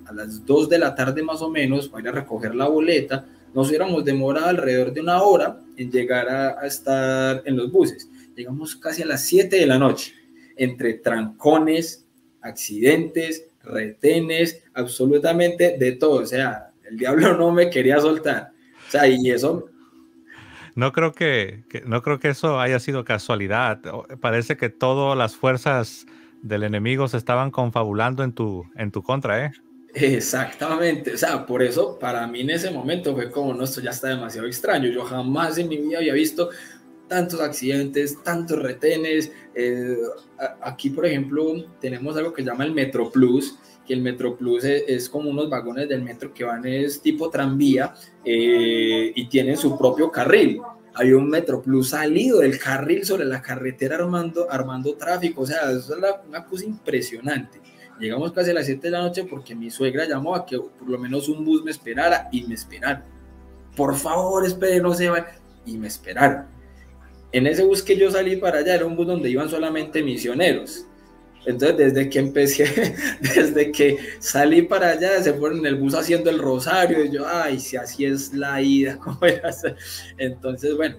S2: 2 de la tarde más o menos para ir a recoger la boleta. Nos hubiéramos demorado alrededor de 1 hora en llegar a estar en los buses. Llegamos casi a las 7 de la noche, entre trancones, accidentes, retenes, absolutamente de todo. O sea, el diablo no me quería soltar. O sea, y eso...
S1: No creo que eso haya sido casualidad. Parece que todas las fuerzas del enemigo se estaban confabulando en tu contra, ¿eh?
S2: Exactamente, o sea, por eso para mí en ese momento fue como, no, esto ya está demasiado extraño. Yo jamás en mi vida había visto tantos accidentes, tantos retenes. Aquí, por ejemplo, tenemos algo que se llama el Metro Plus, que el Metro Plus es como unos vagones del metro que van, es tipo tranvía, y tienen su propio carril. Había un Metro Plus salido del carril sobre la carretera armando tráfico. O sea, eso es una cosa impresionante. Llegamos casi a las 7 de la noche porque mi suegra llamó a que por lo menos un bus me esperara, y me esperaron. Por favor, espere, no se vayan. Y me esperaron. En ese bus que yo salí para allá era un bus donde iban solamente misioneros. Entonces, desde que salí para allá, se fueron en el bus haciendo el rosario. Y yo, ay, si así es la ida, ¿cómo era? Entonces, bueno,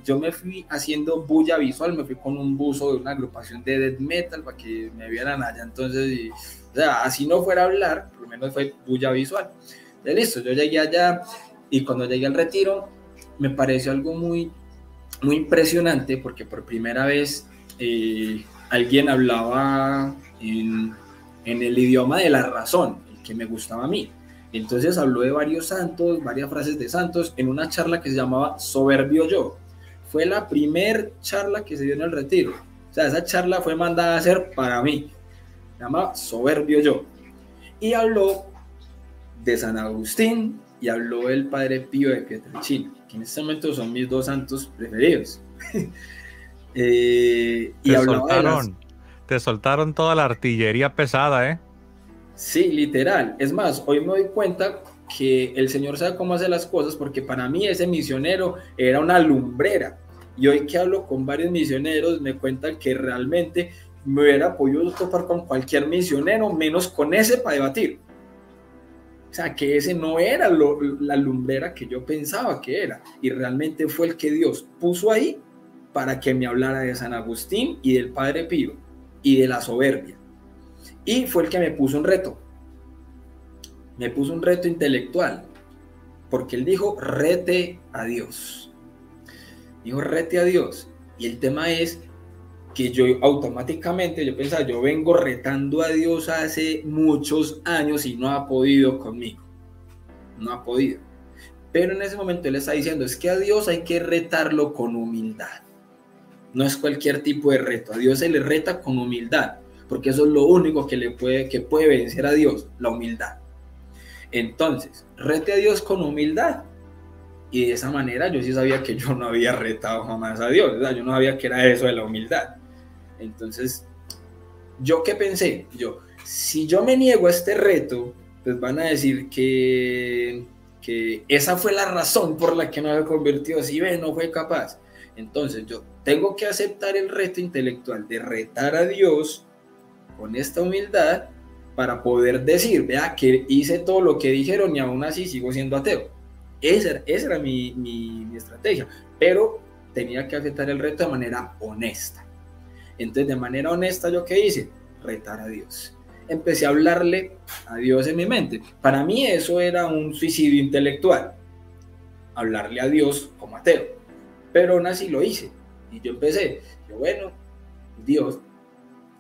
S2: yo me fui haciendo bulla visual, me fui con un buzo de una agrupación de death metal para que me vieran allá. Entonces, o sea, así no fuera a hablar, por lo menos fue bulla visual. De listo, yo llegué allá y cuando llegué al retiro, me pareció algo muy, muy impresionante porque por primera vez alguien hablaba en el idioma de la razón, el que me gustaba a mí. Entonces habló de varios santos, varias frases de santos, en una charla que se llamaba Soberbio Yo. Fue la primer charla que se dio en el retiro. O sea, esa charla fue mandada a hacer para mí. Se llama Soberbio Yo. Y habló de San Agustín y habló del Padre Pío de Pietrelcina, que en este momento son mis 2 santos preferidos.
S1: Y te soltaron toda la artillería pesada, ¿eh?
S2: Sí, literal. Es más, hoy me doy cuenta que el Señor sabe cómo hacer las cosas, porque para mí ese misionero era una lumbrera. Y hoy que hablo con varios misioneros, me cuentan que realmente me hubiera podido topar con cualquier misionero, menos con ese para debatir. O sea, que ese no era la lumbrera que yo pensaba que era. Y realmente fue el que Dios puso ahí para que me hablara de San Agustín y del Padre Pío y de la soberbia. Y fue el que me puso un reto. Me puso un reto intelectual. Porque él dijo, rete a Dios. Dijo, rete a Dios. Y el tema es que yo automáticamente, yo pensaba, yo vengo retando a Dios hace muchos años y no ha podido conmigo. No ha podido. Pero en ese momento él está diciendo, es que a Dios hay que retarlo con humildad. No es cualquier tipo de reto. A Dios se le reta con humildad. Porque eso es lo único que puede vencer a Dios, la humildad. Entonces, rete a Dios con humildad. Y de esa manera yo sí sabía que yo no había retado jamás a Dios, ¿verdad? Yo no sabía que era eso de la humildad. Entonces, ¿yo qué pensé? Si yo me niego a este reto, pues van a decir que esa fue la razón por la que no me convirtió. Si ve, no fue capaz. Entonces, yo tengo que aceptar el reto intelectual de retar a Dios con esta humildad para poder decir, vea, que hice todo lo que dijeron y aún así sigo siendo ateo. Esa era mi estrategia, pero tenía que aceptar el reto de manera honesta. Entonces, de manera honesta, ¿yo qué hice? Retar a Dios. Empecé a hablarle a Dios en mi mente. Para mí eso era un suicidio intelectual, hablarle a Dios como ateo, pero aún así lo hice. Y yo empecé, bueno, Dios,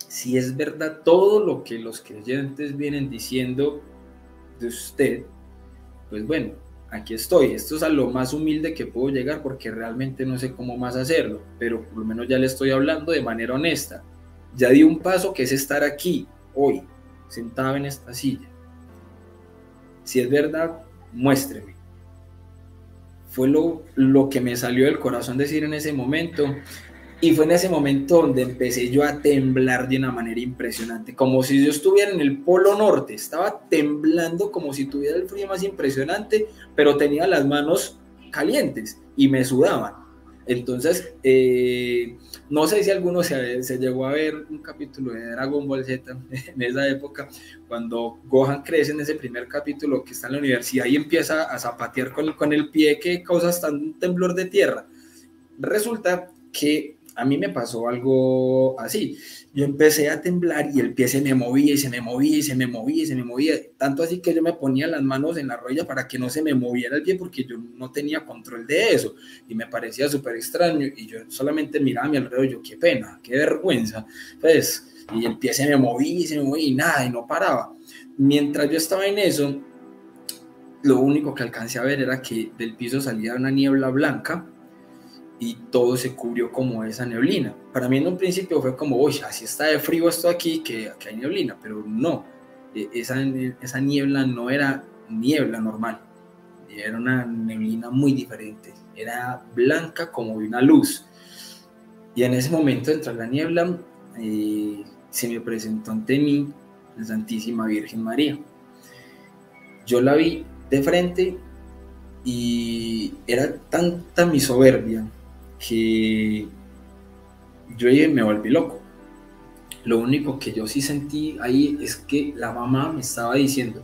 S2: si es verdad todo lo que los creyentes vienen diciendo de usted, pues bueno, aquí estoy. Esto es a lo más humilde que puedo llegar porque realmente no sé cómo más hacerlo, pero por lo menos ya le estoy hablando de manera honesta. ya di un paso que es estar aquí, hoy, sentado en esta silla. Si es verdad, muéstreme. Fue lo que me salió del corazón decir en ese momento. Y fue en ese momento donde empecé yo a temblar de una manera impresionante, como si yo estuviera en el Polo Norte, estaba temblando como si tuviera el frío más impresionante, pero tenía las manos calientes y me sudaban. Entonces, no sé si alguno se llegó a ver un capítulo de Dragon Ball Z en esa época, cuando Gohan crece en ese primer capítulo que está en la universidad y empieza a zapatear con el pie que causa hasta un temblor de tierra. Resulta que a mí me pasó algo así. Yo empecé a temblar y el pie se me movía y se me movía y se me movía y se me movía. Tanto así que yo me ponía las manos en la rodilla para que no se me moviera el pie porque yo no tenía control de eso. Y me parecía súper extraño y yo solamente miraba a mi alrededor y yo, qué pena, qué vergüenza. Pues, y el pie se me movía y nada, y no paraba. Mientras yo estaba en eso, lo único que alcancé a ver era que del piso salía una niebla blanca y todo se cubrió como esa neblina. Para mí en un principio fue como, uy, así está de frío esto aquí, que hay neblina, pero no, esa niebla no era niebla normal, era una neblina muy diferente, era blanca como de una luz. Y en ese momento, entre la niebla, se me presentó ante mí la Santísima Virgen María. Yo la vi de frente y era tanta mi soberbia que yo me volví loco. Lo único que yo sí sentí ahí es que la mamá me estaba diciendo,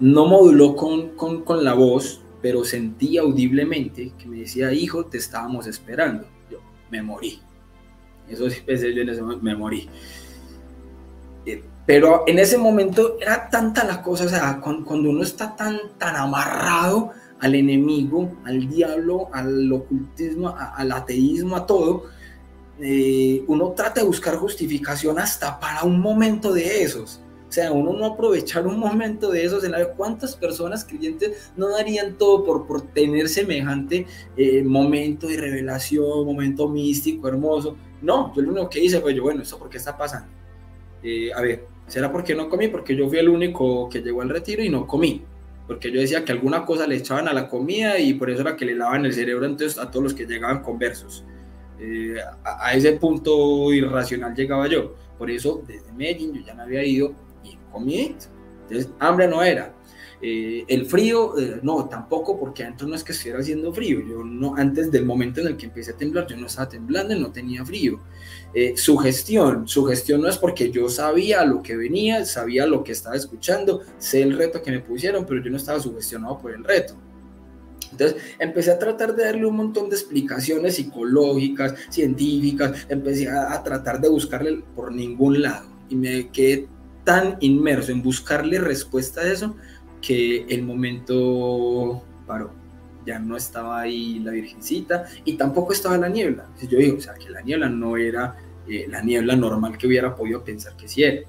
S2: no moduló con la voz, pero sentí audiblemente que me decía, hijo, te estábamos esperando. Yo me morí. Eso sí pensé yo en ese momento, me morí. Pero en ese momento era tanta la cosa, o sea, cuando uno está tan amarrado al enemigo, al diablo, al ocultismo, al ateísmo, a todo, uno trata de buscar justificación hasta para un momento de esos. O sea, uno no aprovechar un momento de esos en la vida. ¿Cuántas personas creyentes no darían todo por tener semejante momento de revelación, momento místico, hermoso? No, yo lo único que hice fue, bueno, ¿esto por qué está pasando? A ver, ¿será porque no comí? Porque yo fui el único que llegó al retiro y no comí. Porque yo decía que alguna cosa le echaban a la comida y por eso era que le lavaban el cerebro entonces a todos los que llegaban conversos. A ese punto irracional llegaba yo. Por eso desde Medellín yo ya me había ido y comí. Entonces hambre no era. El frío, no, tampoco, porque adentro no es que estuviera haciendo frío. Yo no, antes del momento en el que empecé a temblar, yo no estaba temblando y no tenía frío. Sugestión no es porque yo sabía lo que venía, sabía lo que estaba escuchando, sé el reto que me pusieron, pero yo no estaba sugestionado por el reto. Entonces empecé a tratar de darle un montón de explicaciones psicológicas, científicas, empecé a tratar de buscarle por ningún lado y me quedé tan inmerso en buscarle respuesta a eso que el momento paró. Ya no estaba ahí la Virgencita y tampoco estaba la niebla. Yo digo, o sea, que la niebla no era la niebla normal que hubiera podido pensar que sí era.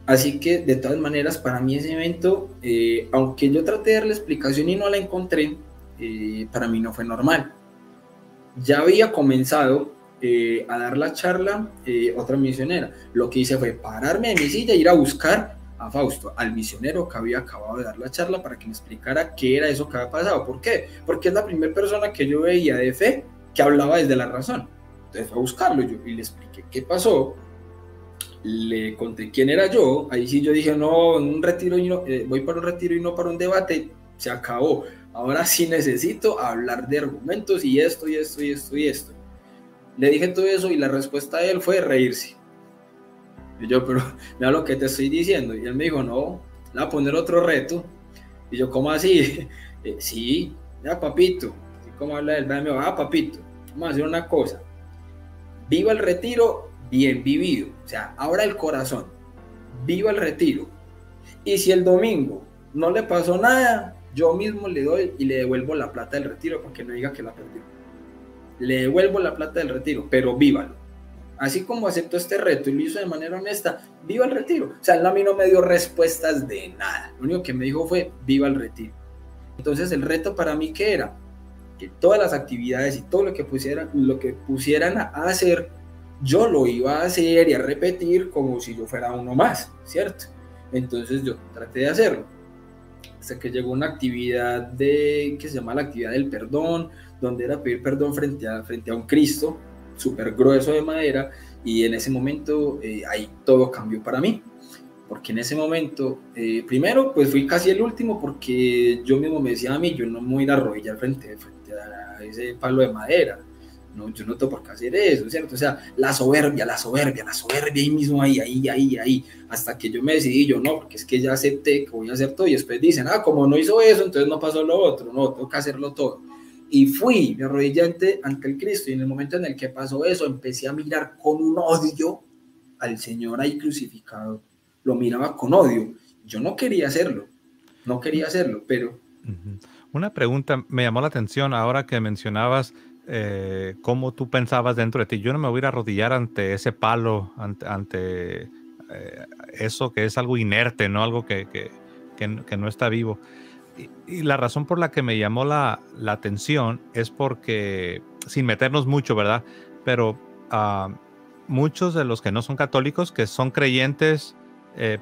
S2: Así que, de todas maneras, para mí ese evento, aunque yo traté de darle explicación y no la encontré, para mí no fue normal. Ya había comenzado a dar la charla otra misionera. Lo que hice fue pararme de mi silla e ir a buscar a Fausto, al misionero que había acabado de dar la charla, para que me explicara qué era eso que había pasado. ¿Por qué? Porque es la primera persona que yo veía de fe que hablaba desde la razón. Entonces fue a buscarlo y le expliqué qué pasó, le conté quién era yo. Ahí sí yo dije, no, un retiro y no, voy para un retiro y no para un debate, se acabó. Ahora sí necesito hablar de argumentos y esto y esto y esto y esto. Le dije todo eso y la respuesta de él fue reírse. Y yo, pero mira lo que te estoy diciendo. Y él me dijo, no, le voy a poner otro reto. Y yo, ¿cómo así? Sí, ya papito. Así como habla él, me dijo, papito, vamos a hacer una cosa. Viva el retiro bien vivido. O sea, abra el corazón. Viva el retiro. Y si el domingo no le pasó nada, yo mismo le doy y le devuelvo la plata del retiro para que no diga que la perdió. Le devuelvo la plata del retiro, pero vívalo. Así como aceptó este reto y lo hizo de manera honesta, viva el retiro. O sea, él a mí no me dio respuestas de nada. Lo único que me dijo fue, viva el retiro. Entonces, el reto para mí, ¿qué era? Que todas las actividades y todo lo que pusieran a hacer, yo lo iba a hacer y a repetir como si yo fuera uno más, ¿cierto? Entonces yo traté de hacerlo, hasta que llegó una actividad que se llama la actividad del perdón, donde era pedir perdón frente a un Cristo súper grueso de madera, y en ese momento ahí todo cambió para mí, porque en ese momento, primero, pues fui casi el último, porque yo mismo me decía a mí, yo no me voy a ir a arrodillar frente a ese palo de madera, no, yo no tengo por qué hacer eso, ¿cierto? O sea, la soberbia ahí mismo, ahí, hasta que yo me decidí, yo no, porque es que ya acepté que voy a hacer todo, y después dicen, como no hizo eso, entonces no pasó lo otro, no, tengo que hacerlo todo. Y fui, me arrodillé ante el Cristo, y en el momento en el que pasó eso, empecé a mirar con un odio al Señor ahí crucificado, lo miraba con odio. Yo no quería hacerlo, pero...
S1: Una pregunta me llamó la atención ahora que mencionabas cómo tú pensabas dentro de ti. Yo no me voy a ir a arrodillar ante ese palo, ante eso que es algo inerte, ¿no? Algo que no está vivo. Y la razón por la que me llamó la atención es porque, sin meternos mucho, ¿verdad? Pero muchos de los que no son católicos, que son creyentes,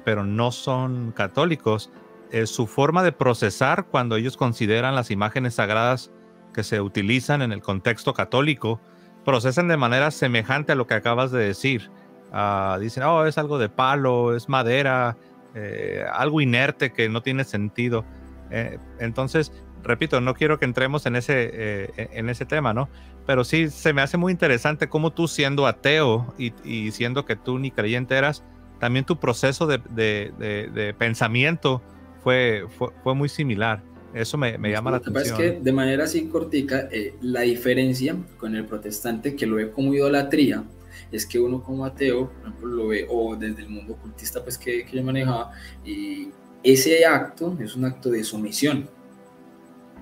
S1: pero no son católicos, su forma de procesar cuando ellos consideran las imágenes sagradas que se utilizan en el contexto católico, procesan de manera semejante a lo que acabas de decir. Dicen, es algo de palo, es madera, algo inerte que no tiene sentido. Entonces, repito, no quiero que entremos en ese tema, ¿no? Pero sí se me hace muy interesante cómo tú, siendo ateo y siendo que tú ni creyente eras, también tu proceso de pensamiento fue muy similar. Eso me llama la atención.
S2: Lo que pasa es que, de manera así cortica, la diferencia con el protestante, que lo ve como idolatría, es que uno como ateo, por ejemplo, lo ve, o desde el mundo ocultista pues, que yo manejaba, ese acto es un acto de sumisión.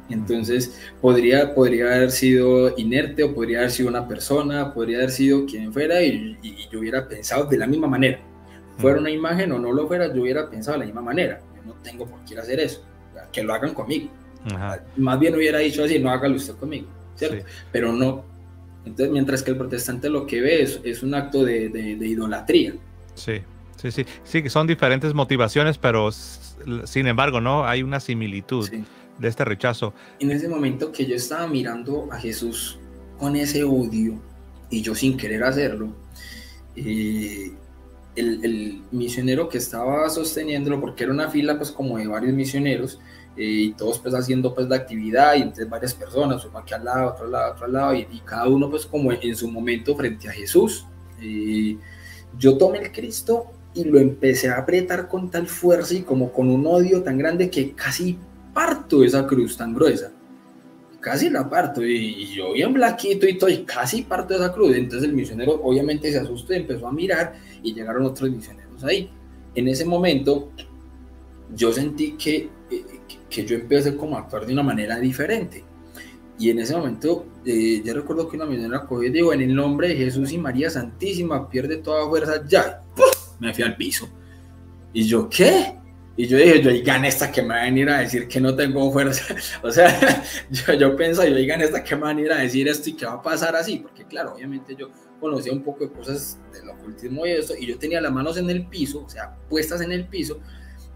S2: Entonces podría haber sido inerte, o podría haber sido una persona, podría haber sido quien fuera, y yo hubiera pensado de la misma manera. Fuera una imagen o no lo fuera, yo hubiera pensado de la misma manera. Yo no tengo por qué hacer eso, que lo hagan conmigo. Más bien hubiera dicho así, no hágalo usted conmigo, ¿cierto? Sí. Pero no. Entonces, mientras que el protestante lo que ve es un acto de idolatría.
S1: Sí, que son diferentes motivaciones, pero sin embargo, ¿no? Hay una similitud de este rechazo.
S2: En ese momento que yo estaba mirando a Jesús con ese odio, y yo sin querer hacerlo, el misionero que estaba sosteniéndolo, porque era una fila pues como de varios misioneros, y todos pues haciendo pues la actividad, y entonces varias personas, uno aquí al lado, otro al lado, y cada uno pues como en su momento frente a Jesús. Yo tomé el Cristo y lo empecé a apretar con tal fuerza y como con un odio tan grande que casi parto esa cruz tan gruesa. Casi la parto, y yo bien blanquito y todo, y casi parto esa cruz. Entonces el misionero obviamente se asustó y empezó a mirar, y llegaron otros misioneros ahí. En ese momento yo sentí que yo empecé como a actuar de una manera diferente, y en ese momento yo recuerdo que una misionera cogió y dijo: en el nombre de Jesús y María Santísima, pierde toda fuerza ya. ¡Puf! Me fui al piso. Y yo, ¿qué? Y yo dije, oigan, esta que me va a venir a decir que no tengo fuerza. O sea, yo pensaba, oigan, esta que me va a venir a decir esto y que va a pasar así. Porque claro, obviamente yo conocía un poco de cosas del ocultismo y eso, y yo tenía las manos en el piso, o sea, puestas en el piso,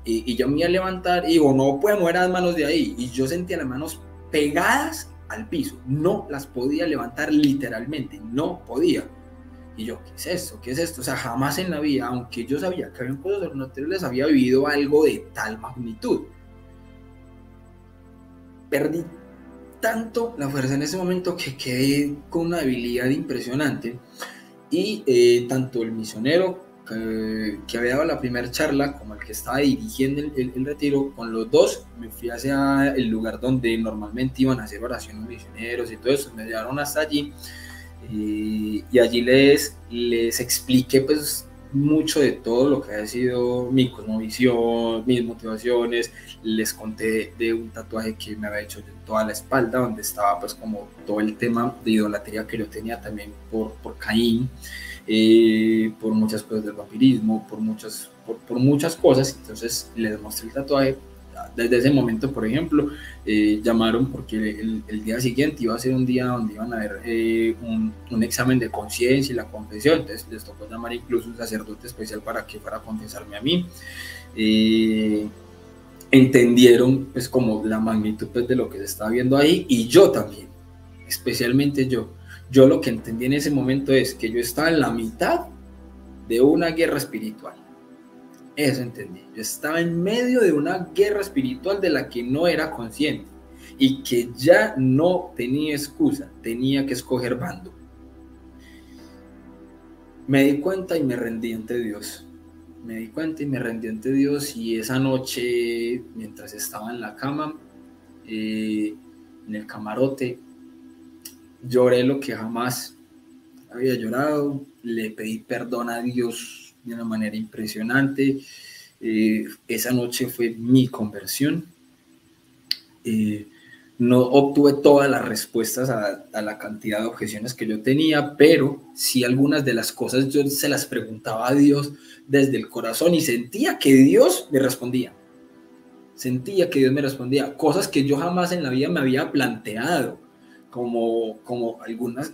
S2: y yo me iba a levantar y digo, no puedo mover las manos de ahí. Y yo sentía las manos pegadas al piso, no las podía levantar literalmente, no podía. Y yo, ¿qué es esto? ¿Qué es esto? O sea, jamás en la vida, aunque yo sabía que había cosas sobrenaturales, había vivido algo de tal magnitud. Perdí tanto la fuerza en ese momento que quedé con una debilidad impresionante. Y tanto el misionero que había dado la primera charla como el que estaba dirigiendo el retiro, con los dos me fui hacia el lugar donde normalmente iban a hacer oración los misioneros y todo eso. Me llevaron hasta allí. Y allí les expliqué pues mucho de todo lo que ha sido mi cosmovisión, mis motivaciones. Les conté de un tatuaje que me había hecho en toda la espalda, donde estaba pues como todo el tema de idolatría que yo tenía también por Caín, por muchas cosas del vampirismo, por muchas cosas. Entonces les mostré el tatuaje, desde ese momento, por ejemplo, llamaron porque el día siguiente iba a ser un día donde iban a ver un examen de conciencia y la confesión. Entonces les tocó llamar incluso un sacerdote especial para que fuera a confesarme a mí. Entendieron pues como la magnitud pues, de lo que se estaba viendo ahí, y yo también, especialmente yo lo que entendí en ese momento es que yo estaba en la mitad de una guerra espiritual. Eso entendí. Yo estaba en medio de una guerra espiritual de la que no era consciente y que ya no tenía excusa, tenía que escoger bando. Me di cuenta y me rendí ante Dios. Me di cuenta y me rendí ante Dios, y esa noche, mientras estaba en la cama, en el camarote, lloré lo que jamás había llorado. Le pedí perdón a Dios de una manera impresionante. Esa noche fue mi conversión. No obtuve todas las respuestas a la cantidad de objeciones que yo tenía, pero sí algunas de las cosas yo se las preguntaba a Dios desde el corazón y sentía que Dios me respondía. Sentía que Dios me respondía. Cosas que yo jamás en la vida me había planteado, como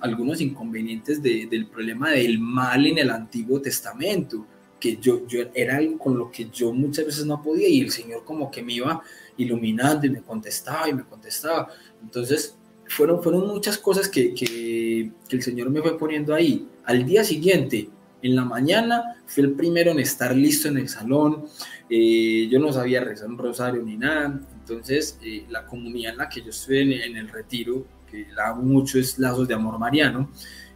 S2: algunos inconvenientes del problema del mal en el Antiguo Testamento, que yo era algo con lo que yo muchas veces no podía, y el Señor como que me iba iluminando y me contestaba y me contestaba. Entonces fueron muchas cosas que el Señor me fue poniendo ahí. Al día siguiente, en la mañana, fui el primero en estar listo en el salón. Yo no sabía rezar un rosario ni nada. Entonces la comunidad en la que yo estoy en el retiro, que la hago mucho, es Lazos de Amor Mariano.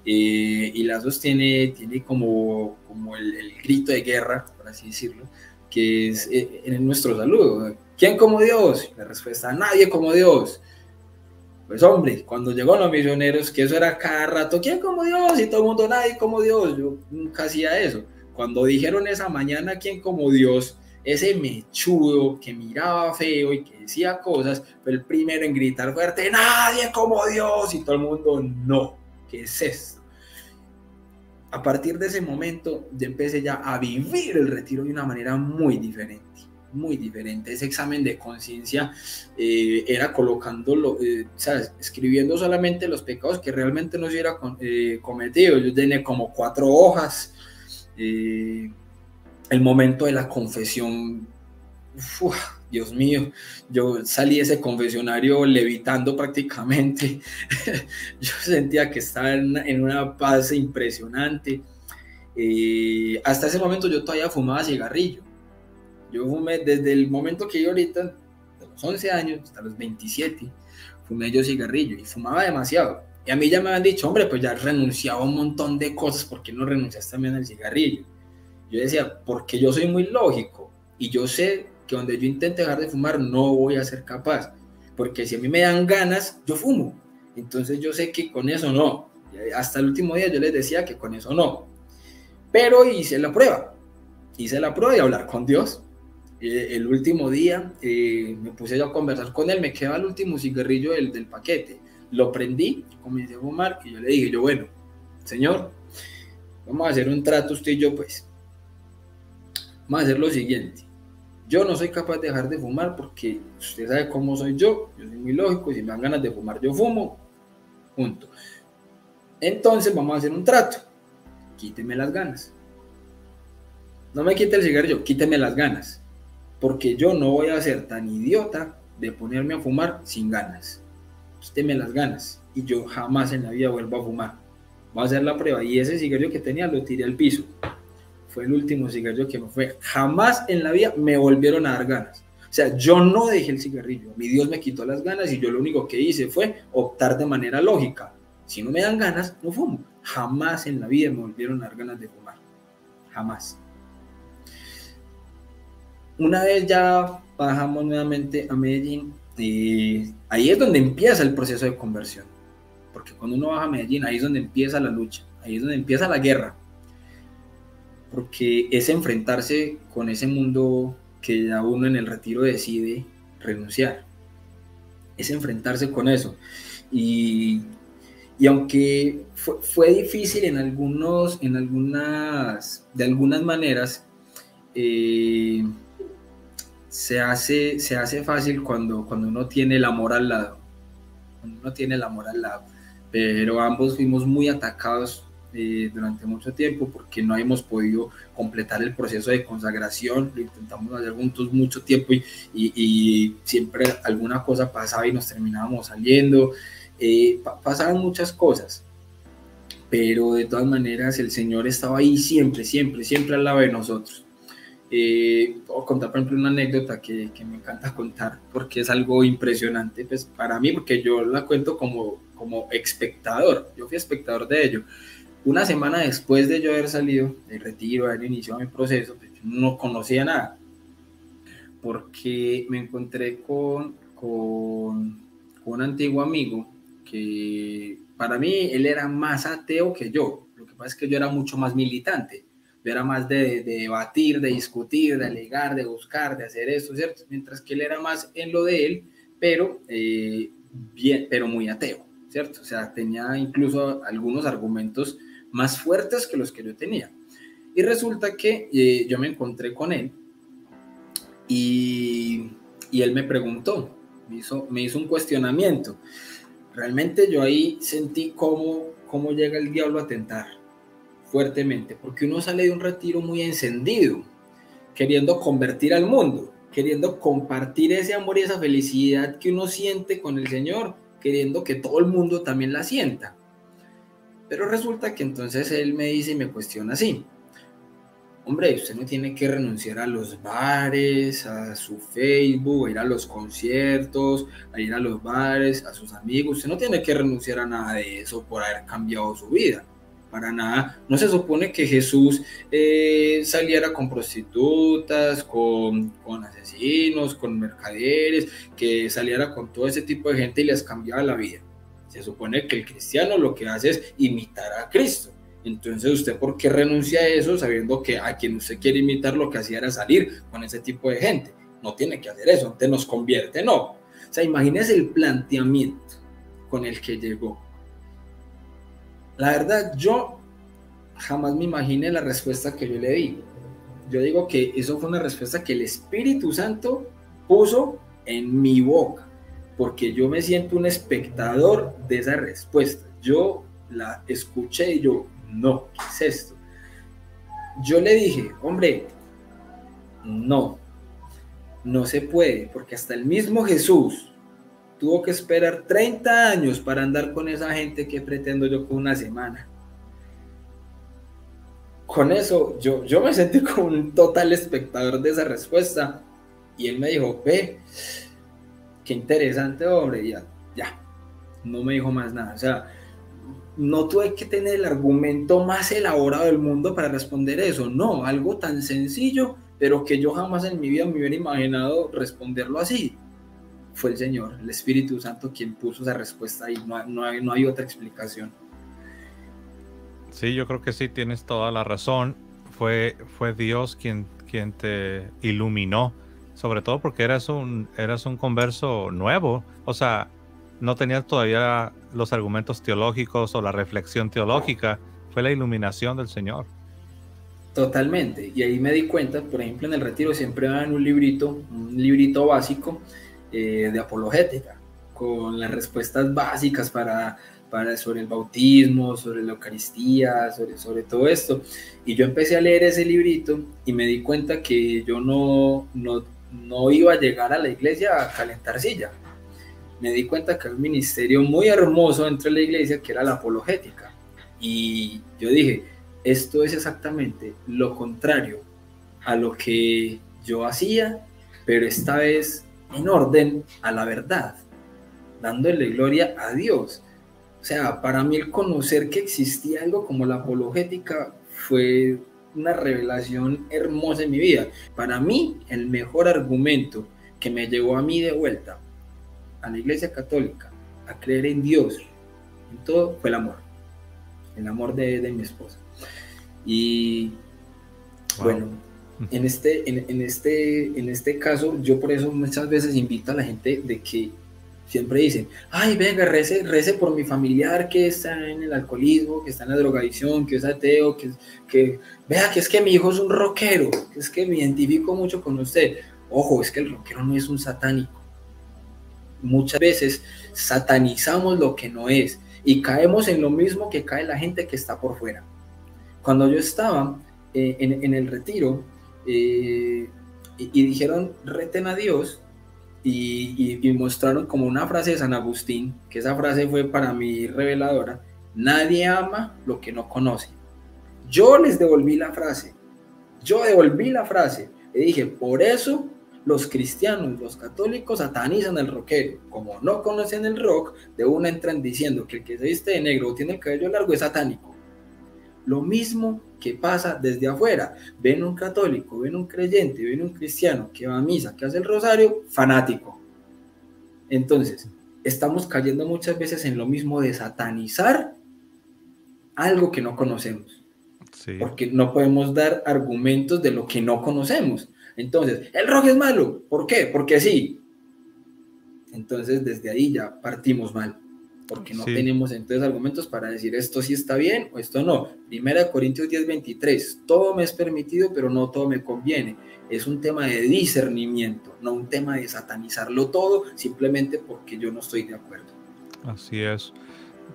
S2: Y Lazos tiene como el grito de guerra, por así decirlo, que es en nuestro saludo: ¿quién como Dios? La respuesta: nadie como Dios. Pues hombre, cuando llegó los misioneros, que eso era cada rato: ¿quién como Dios? Y todo el mundo: nadie como Dios. Yo nunca hacía eso. Cuando dijeron esa mañana ¿quién como Dios?, ese mechudo que miraba feo y que decía cosas fue el primero en gritar fuerte: nadie como Dios. Y todo el mundo: no, ¿qué es esto? A partir de ese momento yo empecé ya a vivir el retiro de una manera muy diferente, muy diferente. Ese examen de conciencia era colocándolo, ¿sabes? Escribiendo solamente los pecados que realmente no se hubiera cometido. Yo tenía como 4 hojas. El momento de la confesión, Dios mío, yo salí de ese confesionario levitando prácticamente. Yo sentía que estaba en una paz impresionante. Hasta ese momento yo todavía fumaba cigarrillo. Yo fumé desde el momento que yo ahorita, de los 11 años hasta los 27, fumé yo cigarrillo y fumaba demasiado. Y a mí ya me habían dicho: hombre, pues ya renunciaba a un montón de cosas, ¿por qué no renunciaste también al cigarrillo? Yo decía: porque yo soy muy lógico y yo sé que donde yo intente dejar de fumar no voy a ser capaz, porque si a mí me dan ganas, yo fumo. Entonces yo sé que con eso no. Hasta el último día yo les decía que con eso no. Pero hice la prueba y hablar con Dios. El último día me puse yo a conversar con él. Me quedaba el último cigarrillo del paquete. Lo prendí, comencé a fumar y yo le dije: bueno, Señor, vamos a hacer un trato usted y yo, pues. Vamos a hacer lo siguiente: yo no soy capaz de dejar de fumar porque usted sabe cómo soy yo soy muy lógico, y si me dan ganas de fumar yo fumo, punto. Entonces vamos a hacer un trato: quíteme las ganas. No me quite el cigarrillo, quíteme las ganas, porque yo no voy a ser tan idiota de ponerme a fumar sin ganas. Quíteme las ganas y yo jamás en la vida vuelvo a fumar. Voy a hacer la prueba. Y ese cigarrillo que tenía lo tiré al piso. Fue el último cigarrillo que me fue. Jamás en la vida me volvieron a dar ganas. O sea, yo no dejé el cigarrillo. Mi Dios me quitó las ganas y yo lo único que hice fue optar de manera lógica. Si no me dan ganas, no fumo. Jamás en la vida me volvieron a dar ganas de fumar. Jamás. Una vez ya bajamos nuevamente a Medellín, ahí es donde empieza el proceso de conversión. Porque cuando uno baja a Medellín, ahí es donde empieza la lucha. Ahí es donde empieza la guerra. Porque es enfrentarse con ese mundo que ya uno en el retiro decide renunciar. Es enfrentarse con eso. Y aunque fue difícil de algunas maneras, se hace fácil cuando uno tiene el amor al lado, cuando uno tiene el amor al lado, pero ambos fuimos muy atacados durante mucho tiempo porque no hemos podido completar el proceso de consagración. Lo intentamos hacer juntos mucho tiempo y siempre alguna cosa pasaba y nos terminábamos saliendo. Pasaban muchas cosas, pero de todas maneras el Señor estaba ahí siempre, siempre, siempre al lado de nosotros. Puedo contar, por ejemplo, una anécdota que me encanta contar porque es algo impresionante, pues para mí, porque yo la cuento como espectador. Yo fui espectador de ello. Una semana después de yo haber salido del retiro, haber iniciado mi proceso, pues yo no conocía nada, porque me encontré con un antiguo amigo que para mí él era más ateo que yo. Lo que pasa es que yo era mucho más militante. Yo era más de debatir, de discutir, de alegar, de buscar, de hacer esto, ¿cierto? Mientras que él era más en lo de él, pero muy ateo, ¿cierto? O sea, tenía incluso algunos argumentos más fuertes que los que yo tenía. Y resulta que yo me encontré con él y él me preguntó, me hizo un cuestionamiento. Realmente yo ahí sentí cómo llega el diablo a tentar fuertemente, porque uno sale de un retiro muy encendido, queriendo convertir al mundo, queriendo compartir ese amor y esa felicidad que uno siente con el Señor, queriendo que todo el mundo también la sienta. Pero resulta que entonces él me dice y me cuestiona así: hombre, usted no tiene que renunciar a los bares, a su Facebook, a ir a los conciertos, a ir a los bares, a sus amigos. Usted no tiene que renunciar a nada de eso por haber cambiado su vida. Para nada. No se supone que Jesús saliera con prostitutas, con asesinos, con mercaderes, que saliera con todo ese tipo de gente y les cambiaba la vida. Se supone que el cristiano lo que hace es imitar a Cristo. Entonces, ¿usted por qué renuncia a eso sabiendo que a quien usted quiere imitar lo que hacía era salir con ese tipo de gente? No tiene que hacer eso, antes nos convierte, no. O sea, imagínese el planteamiento con el que llegó. La verdad, yo jamás me imaginé la respuesta que yo le di. Yo digo que eso fue una respuesta que el Espíritu Santo puso en mi boca, porque yo me siento un espectador de esa respuesta. Yo la escuché y yo, no, ¿qué es esto? Yo le dije, hombre, no se puede, porque hasta el mismo Jesús tuvo que esperar 30 años para andar con esa gente que pretendo yo con una semana. Con eso, yo me sentí como un total espectador de esa respuesta, y él me dijo, ve, qué interesante, hombre, y ya, no me dijo más nada. O sea, no tuve que tener el argumento más elaborado del mundo para responder eso, no, algo tan sencillo, pero que yo jamás en mi vida me hubiera imaginado responderlo así. Fue el Señor, el Espíritu Santo, quien puso esa respuesta ahí, no hay otra explicación.
S1: Sí, yo creo que sí, tienes toda la razón. Fue Dios quien te iluminó, sobre todo porque eras un converso nuevo, o sea, no tenías todavía los argumentos teológicos o la reflexión teológica, fue la iluminación del Señor.
S2: Totalmente, y ahí me di cuenta, por ejemplo, en el retiro siempre daban un librito básico de apologética, con las respuestas básicas sobre el bautismo, sobre la Eucaristía, sobre todo esto. Y yo empecé a leer ese librito y me di cuenta que yo no iba a llegar a la iglesia a calentar silla. Me di cuenta que hay un ministerio muy hermoso dentro de la iglesia que era la apologética. Y yo dije, esto es exactamente lo contrario a lo que yo hacía, pero esta vez en orden a la verdad, dándole gloria a Dios. O sea, para mí el conocer que existía algo como la apologética fue una revelación hermosa en mi vida. Para mí, el mejor argumento que me llevó a mí de vuelta a la Iglesia Católica, a creer en Dios, en todo, fue el amor de mi esposa. Y bueno, en este caso, yo por eso muchas veces invito a la gente de que siempre dicen, ay, venga, rece por mi familiar que está en el alcoholismo, que está en la drogadicción, que es ateo, que vea que es que mi hijo es un rockero, que es que me identifico mucho con usted. Ojo, es que el rockero no es un satánico. Muchas veces satanizamos lo que no es y caemos en lo mismo que cae la gente que está por fuera. Cuando yo estaba en el retiro y dijeron reten a Dios y mostraron como una frase de San Agustín, que esa frase fue para mí reveladora: nadie ama lo que no conoce. Yo les devolví la frase, y dije, por eso los cristianos, los católicos satanizan al rockero. Como no conocen el rock, de una entran diciendo que el que se viste de negro o tiene el cabello largo es satánico. Lo mismo que pasa desde afuera. Ven un católico, ven un creyente, ven un cristiano que va a misa, que hace el rosario, fanático. Entonces, estamos cayendo muchas veces en lo mismo de satanizar algo que no conocemos. Sí. Porque no podemos dar argumentos de lo que no conocemos. Entonces, el rock es malo. ¿Por qué? Porque sí. Entonces, desde ahí ya partimos mal. Porque no tenemos entonces argumentos para decir esto sí está bien o esto no. 1 Corintios 10:23, todo me es permitido, pero no todo me conviene. Es un tema de discernimiento, no un tema de satanizarlo todo simplemente porque yo no estoy de acuerdo.
S1: Así es,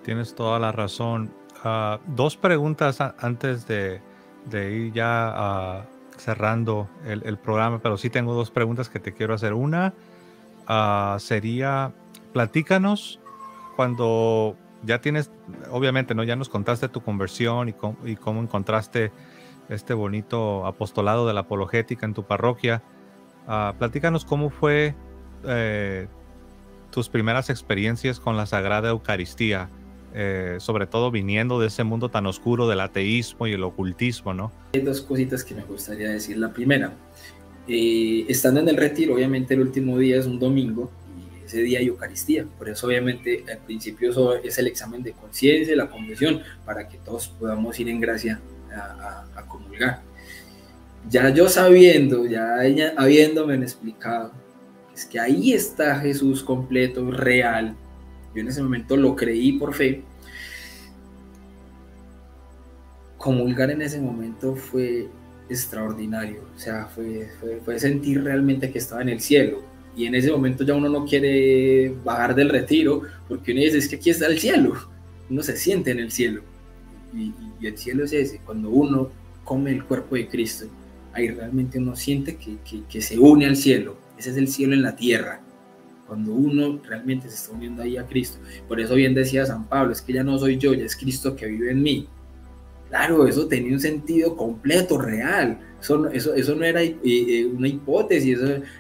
S1: tienes toda la razón. Dos preguntas antes de ir ya cerrando el programa, pero sí tengo dos preguntas que te quiero hacer. Una sería, platícanos cuando ya tienes, obviamente, ¿no? Ya nos contaste tu conversión y cómo encontraste este bonito apostolado de la apologética en tu parroquia. Platícanos cómo fue tus primeras experiencias con la Sagrada Eucaristía, sobre todo viniendo de ese mundo tan oscuro del ateísmo y el ocultismo, ¿no?
S2: Hay dos cositas que me gustaría decir. La primera, estando en el retiro, obviamente el último día es un domingo, y ese día hay Eucaristía, por eso obviamente al principio eso es el examen de conciencia, la confesión, para que todos podamos ir en gracia a comulgar. Ya yo sabiendo, ya habiéndome explicado, es que ahí está Jesús completo, real. Yo en ese momento lo creí por fe. Comulgar en ese momento fue extraordinario, o sea, fue sentir realmente que estaba en el cielo. Y en ese momento ya uno no quiere bajar del retiro, porque uno dice, es que aquí está el cielo. Uno se siente en el cielo. Y el cielo es ese, cuando uno come el cuerpo de Cristo, ahí realmente uno siente que se une al cielo. Ese es el cielo en la tierra, cuando uno realmente se está uniendo ahí a Cristo. Por eso bien decía San Pablo, es que ya no soy yo, ya es Cristo que vive en mí. Claro, eso tenía un sentido completo, real. Eso no era una hipótesis,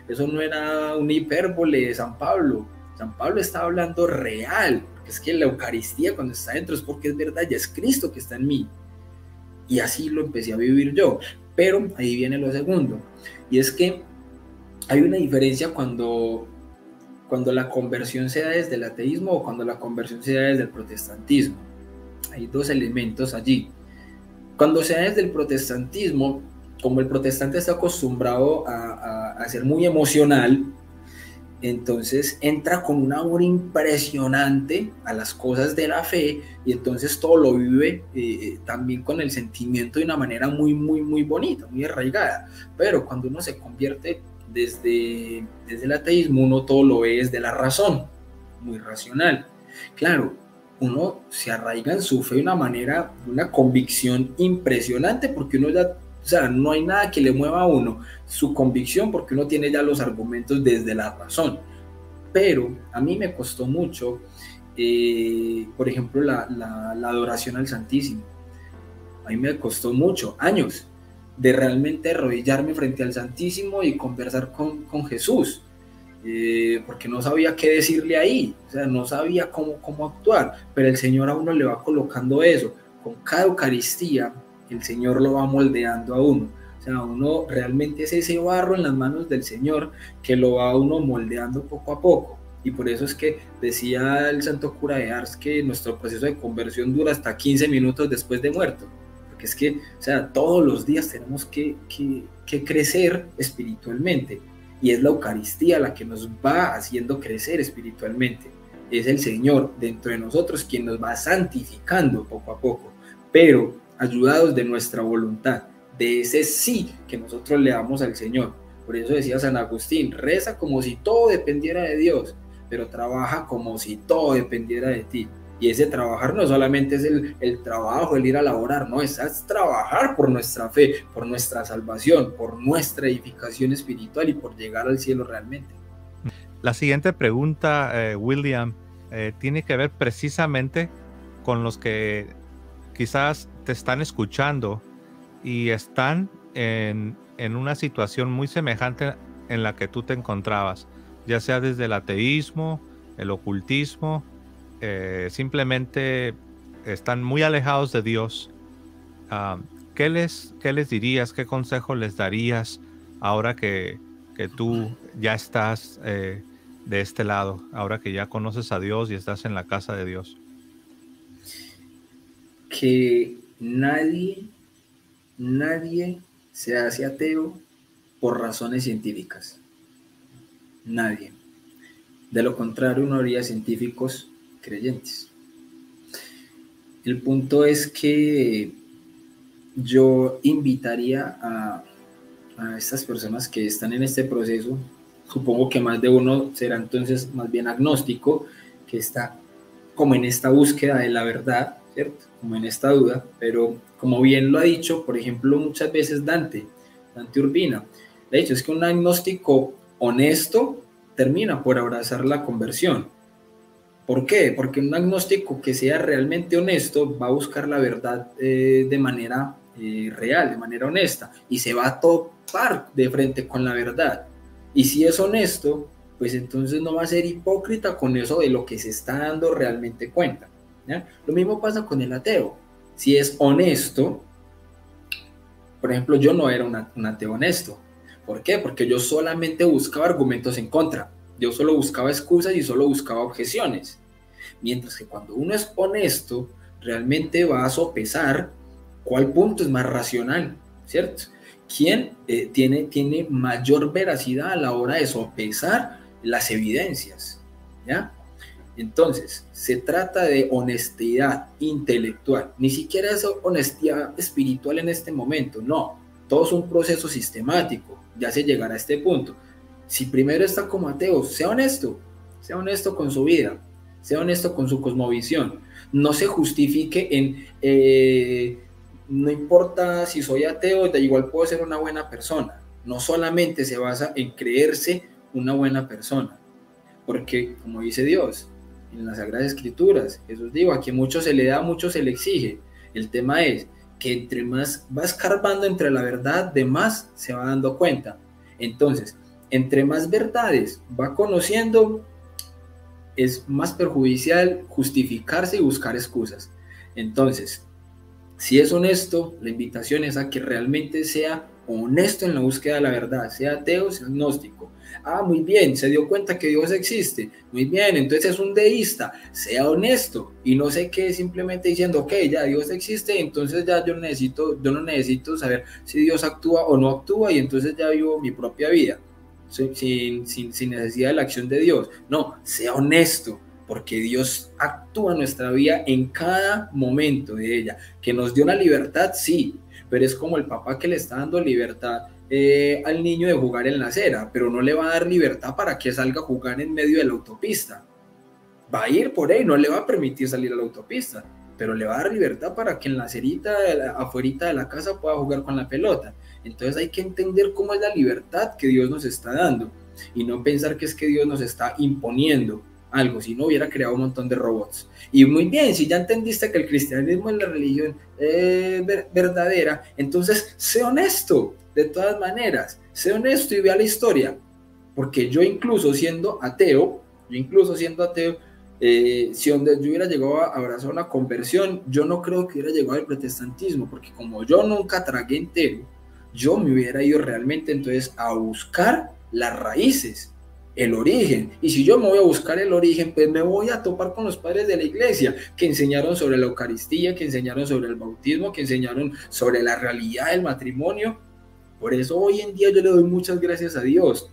S2: eso no era una hipérbole de San Pablo. San Pablo estaba hablando real, porque es que la Eucaristía cuando está dentro es porque es verdad, ya es Cristo que está en mí. Y así lo empecé a vivir yo. Pero ahí viene lo segundo, y es que hay una diferencia cuando la conversión se da desde el ateísmo o cuando la conversión se da desde el protestantismo. Hay dos elementos allí. Cuando se da desde el protestantismo, como el protestante está acostumbrado a ser muy emocional, entonces entra con un amor impresionante a las cosas de la fe y entonces todo lo vive también con el sentimiento de una manera muy, muy, muy bonita, muy arraigada. Pero cuando uno se convierte desde el ateísmo, uno todo lo ve desde la razón, muy racional. Claro, uno se arraiga en su fe de una manera, una convicción impresionante, porque uno ya, o sea, no hay nada que le mueva a uno su convicción, porque uno tiene ya los argumentos desde la razón. Pero a mí me costó mucho, por ejemplo, la adoración al Santísimo. A mí me costó mucho, años, de realmente arrodillarme frente al Santísimo y conversar con Jesús. Porque no sabía qué decirle ahí, o sea, no sabía cómo actuar, pero el Señor a uno le va colocando eso. Con cada Eucaristía el Señor lo va moldeando a uno, o sea, uno realmente es ese barro en las manos del Señor que lo va a uno moldeando poco a poco. Y por eso es que decía el santo cura de Ars que nuestro proceso de conversión dura hasta 15 minutos después de muerto, porque es que, o sea, todos los días tenemos que crecer espiritualmente. Y es la Eucaristía la que nos va haciendo crecer espiritualmente. Es el Señor dentro de nosotros quien nos va santificando poco a poco, pero ayudados de nuestra voluntad, de ese sí que nosotros le damos al Señor. Por eso decía San Agustín, reza como si todo dependiera de Dios, pero trabaja como si todo dependiera de ti. Y ese trabajar no solamente es el trabajo, el ir a laborar, no, es trabajar por nuestra fe, por nuestra salvación, por nuestra edificación espiritual y por llegar al cielo realmente.
S1: La siguiente pregunta, William, tiene que ver precisamente con los que quizás te están escuchando y están en una situación muy semejante en la que tú te encontrabas, ya sea desde el ateísmo, el ocultismo, simplemente están muy alejados de Dios. ¿Qué les dirías? ¿Qué consejo les darías ahora que tú ya estás de este lado, ahora que ya conoces a Dios y estás en la casa de Dios?
S2: Que nadie se hace ateo por razones científicas. Nadie. De lo contrario, no habría científicos creyentes. El punto es que yo invitaría a estas personas que están en este proceso, supongo que más de uno será entonces más bien agnóstico, que está como en esta búsqueda de la verdad, ¿cierto? Como en esta duda, pero como bien lo ha dicho, por ejemplo, muchas veces Dante Urbina, le ha dicho, es que un agnóstico honesto termina por abrazar la conversión. ¿Por qué? Porque un agnóstico que sea realmente honesto va a buscar la verdad de manera real, de manera honesta, y se va a topar de frente con la verdad. Y si es honesto, pues entonces no va a ser hipócrita con eso de lo que se está dando realmente cuenta, ¿ya? Lo mismo pasa con el ateo. Si es honesto, por ejemplo, yo no era un ateo honesto. ¿Por qué? Porque yo solamente buscaba argumentos en contra. Yo solo buscaba excusas y solo buscaba objeciones. Mientras que cuando uno es honesto, realmente va a sopesar cuál punto es más racional, ¿cierto? ¿Quién tiene mayor veracidad a la hora de sopesar las evidencias? ¿Ya? Entonces, se trata de honestidad intelectual, ni siquiera es honestidad espiritual en este momento, no, todo es un proceso sistemático, ya se llegará a este punto. Si primero está como ateo, sea honesto con su vida, sea honesto con su cosmovisión, no se justifique en, no importa si soy ateo, de igual puedo ser una buena persona, no solamente se basa en creerse una buena persona, porque como dice Dios, en las Sagradas Escrituras, Jesús dijo, a quien mucho se le da, mucho se le exige. El tema es que entre más va escarbando entre la verdad, de más se va dando cuenta. Entonces, entre más verdades va conociendo, es más perjudicial justificarse y buscar excusas. Entonces, si es honesto, la invitación es a que realmente sea honesto en la búsqueda de la verdad, sea ateo, sea agnóstico. Ah, muy bien, se dio cuenta que Dios existe. Muy bien, entonces es un deísta. Sea honesto y no se quede simplemente diciendo, ok, ya Dios existe, entonces ya yo no necesito saber si Dios actúa o no actúa y entonces ya vivo mi propia vida sin necesidad de la acción de Dios. No, sea honesto, porque Dios actúa en nuestra vida en cada momento de ella. Que nos dio una libertad, sí, pero es como el papá que le está dando libertad al niño de jugar en la acera, pero no le va a dar libertad para que salga a jugar en medio de la autopista. Va a ir por ahí, no le va a permitir salir a la autopista, pero le va a dar libertad para que en la acerita, afuerita de la casa pueda jugar con la pelota. Entonces hay que entender cómo es la libertad que Dios nos está dando y no pensar que es que Dios nos está imponiendo algo, si no hubiera creado un montón de robots. Y muy bien, si ya entendiste que el cristianismo es la religión verdadera, entonces sé honesto, de todas maneras, sé honesto y vea la historia, porque yo incluso siendo ateo, si donde yo hubiera llegado a abrazar una conversión, yo no creo que hubiera llegado al protestantismo, porque como yo nunca tragué entero, yo me hubiera ido realmente entonces a buscar las raíces, el origen. Y si yo me voy a buscar el origen, pues me voy a topar con los padres de la iglesia que enseñaron sobre la Eucaristía, que enseñaron sobre el bautismo, que enseñaron sobre la realidad del matrimonio. Por eso hoy en día yo le doy muchas gracias a Dios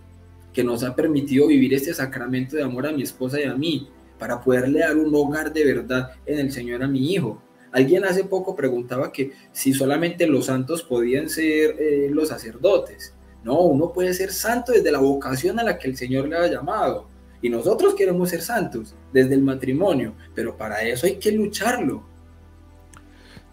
S2: que nos ha permitido vivir este sacramento de amor a mi esposa y a mí, para poderle dar un hogar de verdad en el Señor a mi hijo. Alguien hace poco preguntaba que si solamente los santos podían ser los sacerdotes. No, uno puede ser santo desde la vocación a la que el Señor le ha llamado. Y nosotros queremos ser santos desde el matrimonio, pero para eso hay que lucharlo.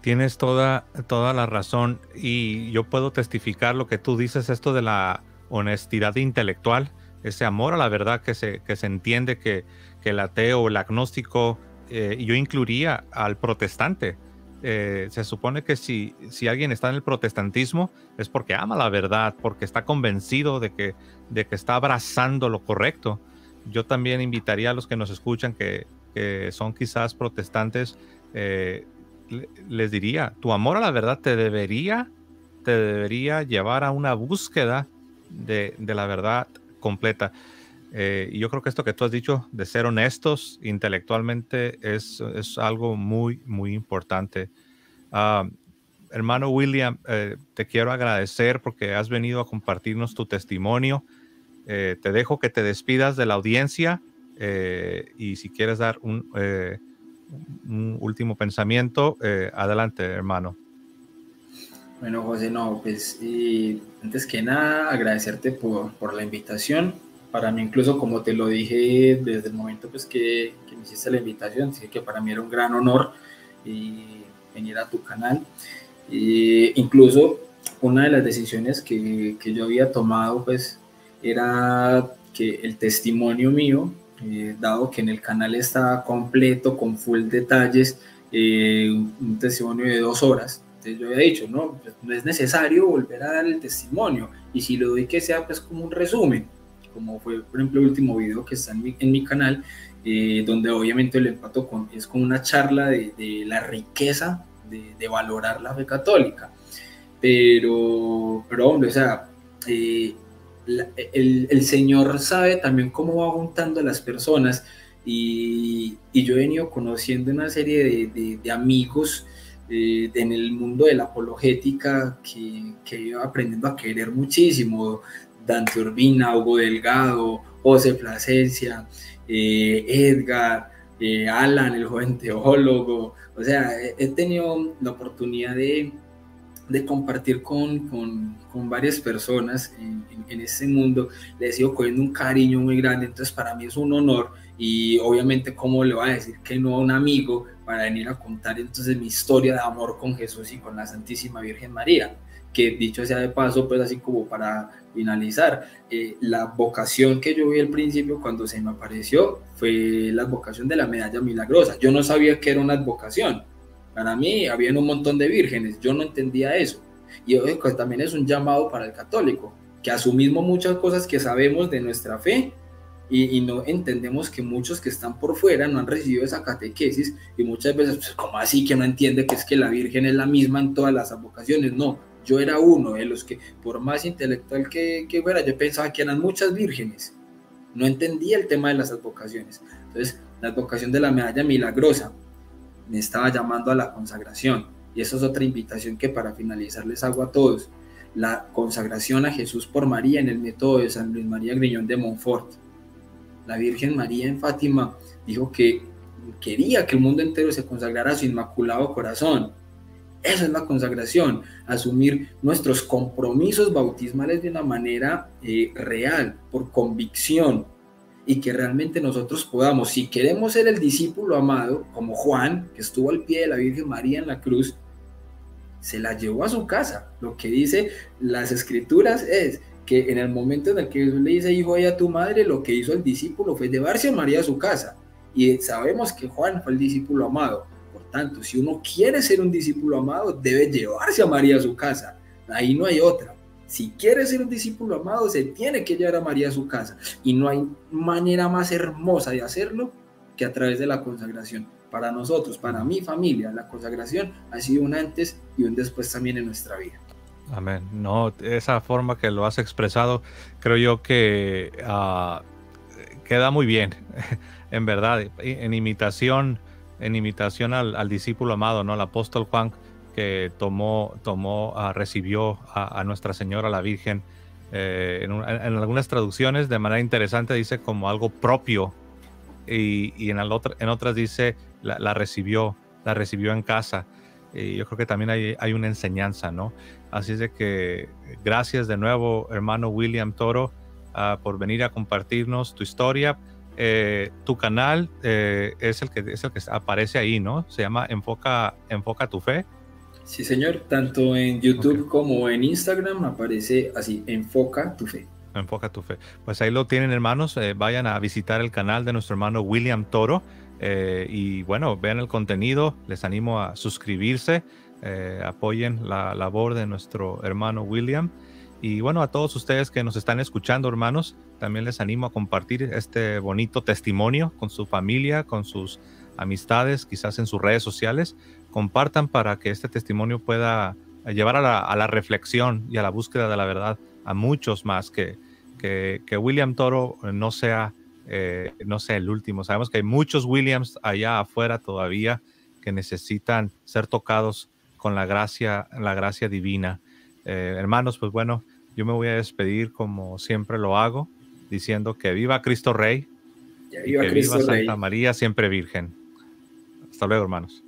S1: Tienes toda la razón, y yo puedo testificar lo que tú dices, esto de la honestidad intelectual, ese amor a la verdad que se entiende que el ateo o el agnóstico, yo incluiría al protestante. Se supone que si alguien está en el protestantismo es porque ama la verdad, porque está convencido de que está abrazando lo correcto. Yo también invitaría a los que nos escuchan que son quizás protestantes, les diría, tu amor a la verdad te debería llevar a una búsqueda de la verdad completa. Y yo creo que esto que tú has dicho de ser honestos intelectualmente es algo muy, muy importante. Hermano William, te quiero agradecer porque has venido a compartirnos tu testimonio. Te dejo que te despidas de la audiencia, y si quieres dar un último pensamiento, adelante, hermano.
S2: Bueno, José, no, pues antes que nada agradecerte por la invitación. Para mí, incluso como te lo dije desde el momento pues, que me hiciste la invitación, sí que para mí era un gran honor venir a tu canal. Incluso una de las decisiones que yo había tomado pues, era que el testimonio mío, dado que en el canal está completo, con full detalles, un testimonio de 2 horas. Entonces yo había dicho, no, pues no es necesario volver a dar el testimonio, y si lo doy que sea pues como un resumen, como fue por ejemplo el último video que está en mi canal, donde obviamente lo empato es con una charla de la riqueza de valorar la fe católica. Pero hombre, o sea, el Señor sabe también cómo va juntando a las personas, y yo he venido conociendo una serie de amigos en el mundo de la apologética que he ido aprendiendo a querer muchísimo. Dante Urbina, Hugo Delgado, José Plasencia, Edgar, Alan, el joven teólogo. O sea, he tenido la oportunidad de compartir con varias personas en este mundo. Les sigo cogiendo un cariño muy grande, entonces para mí es un honor, y obviamente cómo le voy a decir que no a un amigo para venir a contar entonces mi historia de amor con Jesús y con la Santísima Virgen María, que dicho sea de paso, pues así como para finalizar, la vocación que yo vi al principio cuando se me apareció fue la vocación de la medalla milagrosa. Yo no sabía que era una advocación. Para mí habían un montón de vírgenes, yo no entendía eso. Y pues, también es un llamado para el católico, que asumimos muchas cosas que sabemos de nuestra fe, y no entendemos que muchos que están por fuera no han recibido esa catequesis, y muchas veces, pues, ¿cómo así que no entiende que es que la Virgen es la misma en todas las advocaciones? No, yo era uno de los que, por más intelectual que fuera, yo pensaba que eran muchas vírgenes. No entendía el tema de las advocaciones. Entonces, la advocación de la medalla milagrosa me estaba llamando a la consagración, y eso es otra invitación que para finalizar les hago a todos: la consagración a Jesús por María en el método de San Luis María Griñón de Montfort. La Virgen María en Fátima dijo que quería que el mundo entero se consagrara a su inmaculado corazón. Esa es la consagración, asumir nuestros compromisos bautismales de una manera real, por convicción, y que realmente nosotros podamos, si queremos ser el discípulo amado, como Juan, que estuvo al pie de la Virgen María en la cruz, se la llevó a su casa. Lo que dice las Escrituras es que en el momento en el que Jesús le dice, hijo, a tu madre, lo que hizo el discípulo fue llevarse a María a su casa. Y sabemos que Juan fue el discípulo amado. Por tanto, si uno quiere ser un discípulo amado, debe llevarse a María a su casa. Ahí no hay otra. Si quiere ser un discípulo amado, se tiene que llevar a María a su casa. Y no hay manera más hermosa de hacerlo que a través de la consagración. Para nosotros, para mi familia, la consagración ha sido un antes y un después también en nuestra vida.
S1: Amén. No, esa forma que lo has expresado, creo yo que queda muy bien, en verdad, en imitación al discípulo amado, ¿no? El apóstol Juan, que recibió a Nuestra Señora, la Virgen, en algunas traducciones de manera interesante dice como algo propio, y en otras dice la recibió en casa. y yo creo que también hay una enseñanza, ¿no? Así es de que gracias de nuevo, hermano William Toro, por venir a compartirnos tu historia. Tu canal es el que aparece ahí, ¿no? Se llama Enfoca tu Fe.
S2: Sí, señor, tanto en YouTube como en Instagram aparece así, Enfoca tu Fe.
S1: Enfoca tu Fe. Pues ahí lo tienen, hermanos. Vayan a visitar el canal de nuestro hermano William Toro. Y bueno, vean el contenido. Les animo a suscribirse. Apoyen la labor de nuestro hermano William. Y bueno, a todos ustedes que nos están escuchando, hermanos, también les animo a compartir este bonito testimonio con su familia, con sus amistades, quizás en sus redes sociales. Compartan para que este testimonio pueda llevar a la reflexión y a la búsqueda de la verdad a muchos más, que William Toro no sea el último. Sabemos que hay muchos Williams allá afuera todavía que necesitan ser tocados con la gracia divina. Hermanos, pues bueno, yo me voy a despedir como siempre lo hago, diciendo que viva Cristo Rey y que viva Santa María siempre Virgen. Hasta luego, hermanos.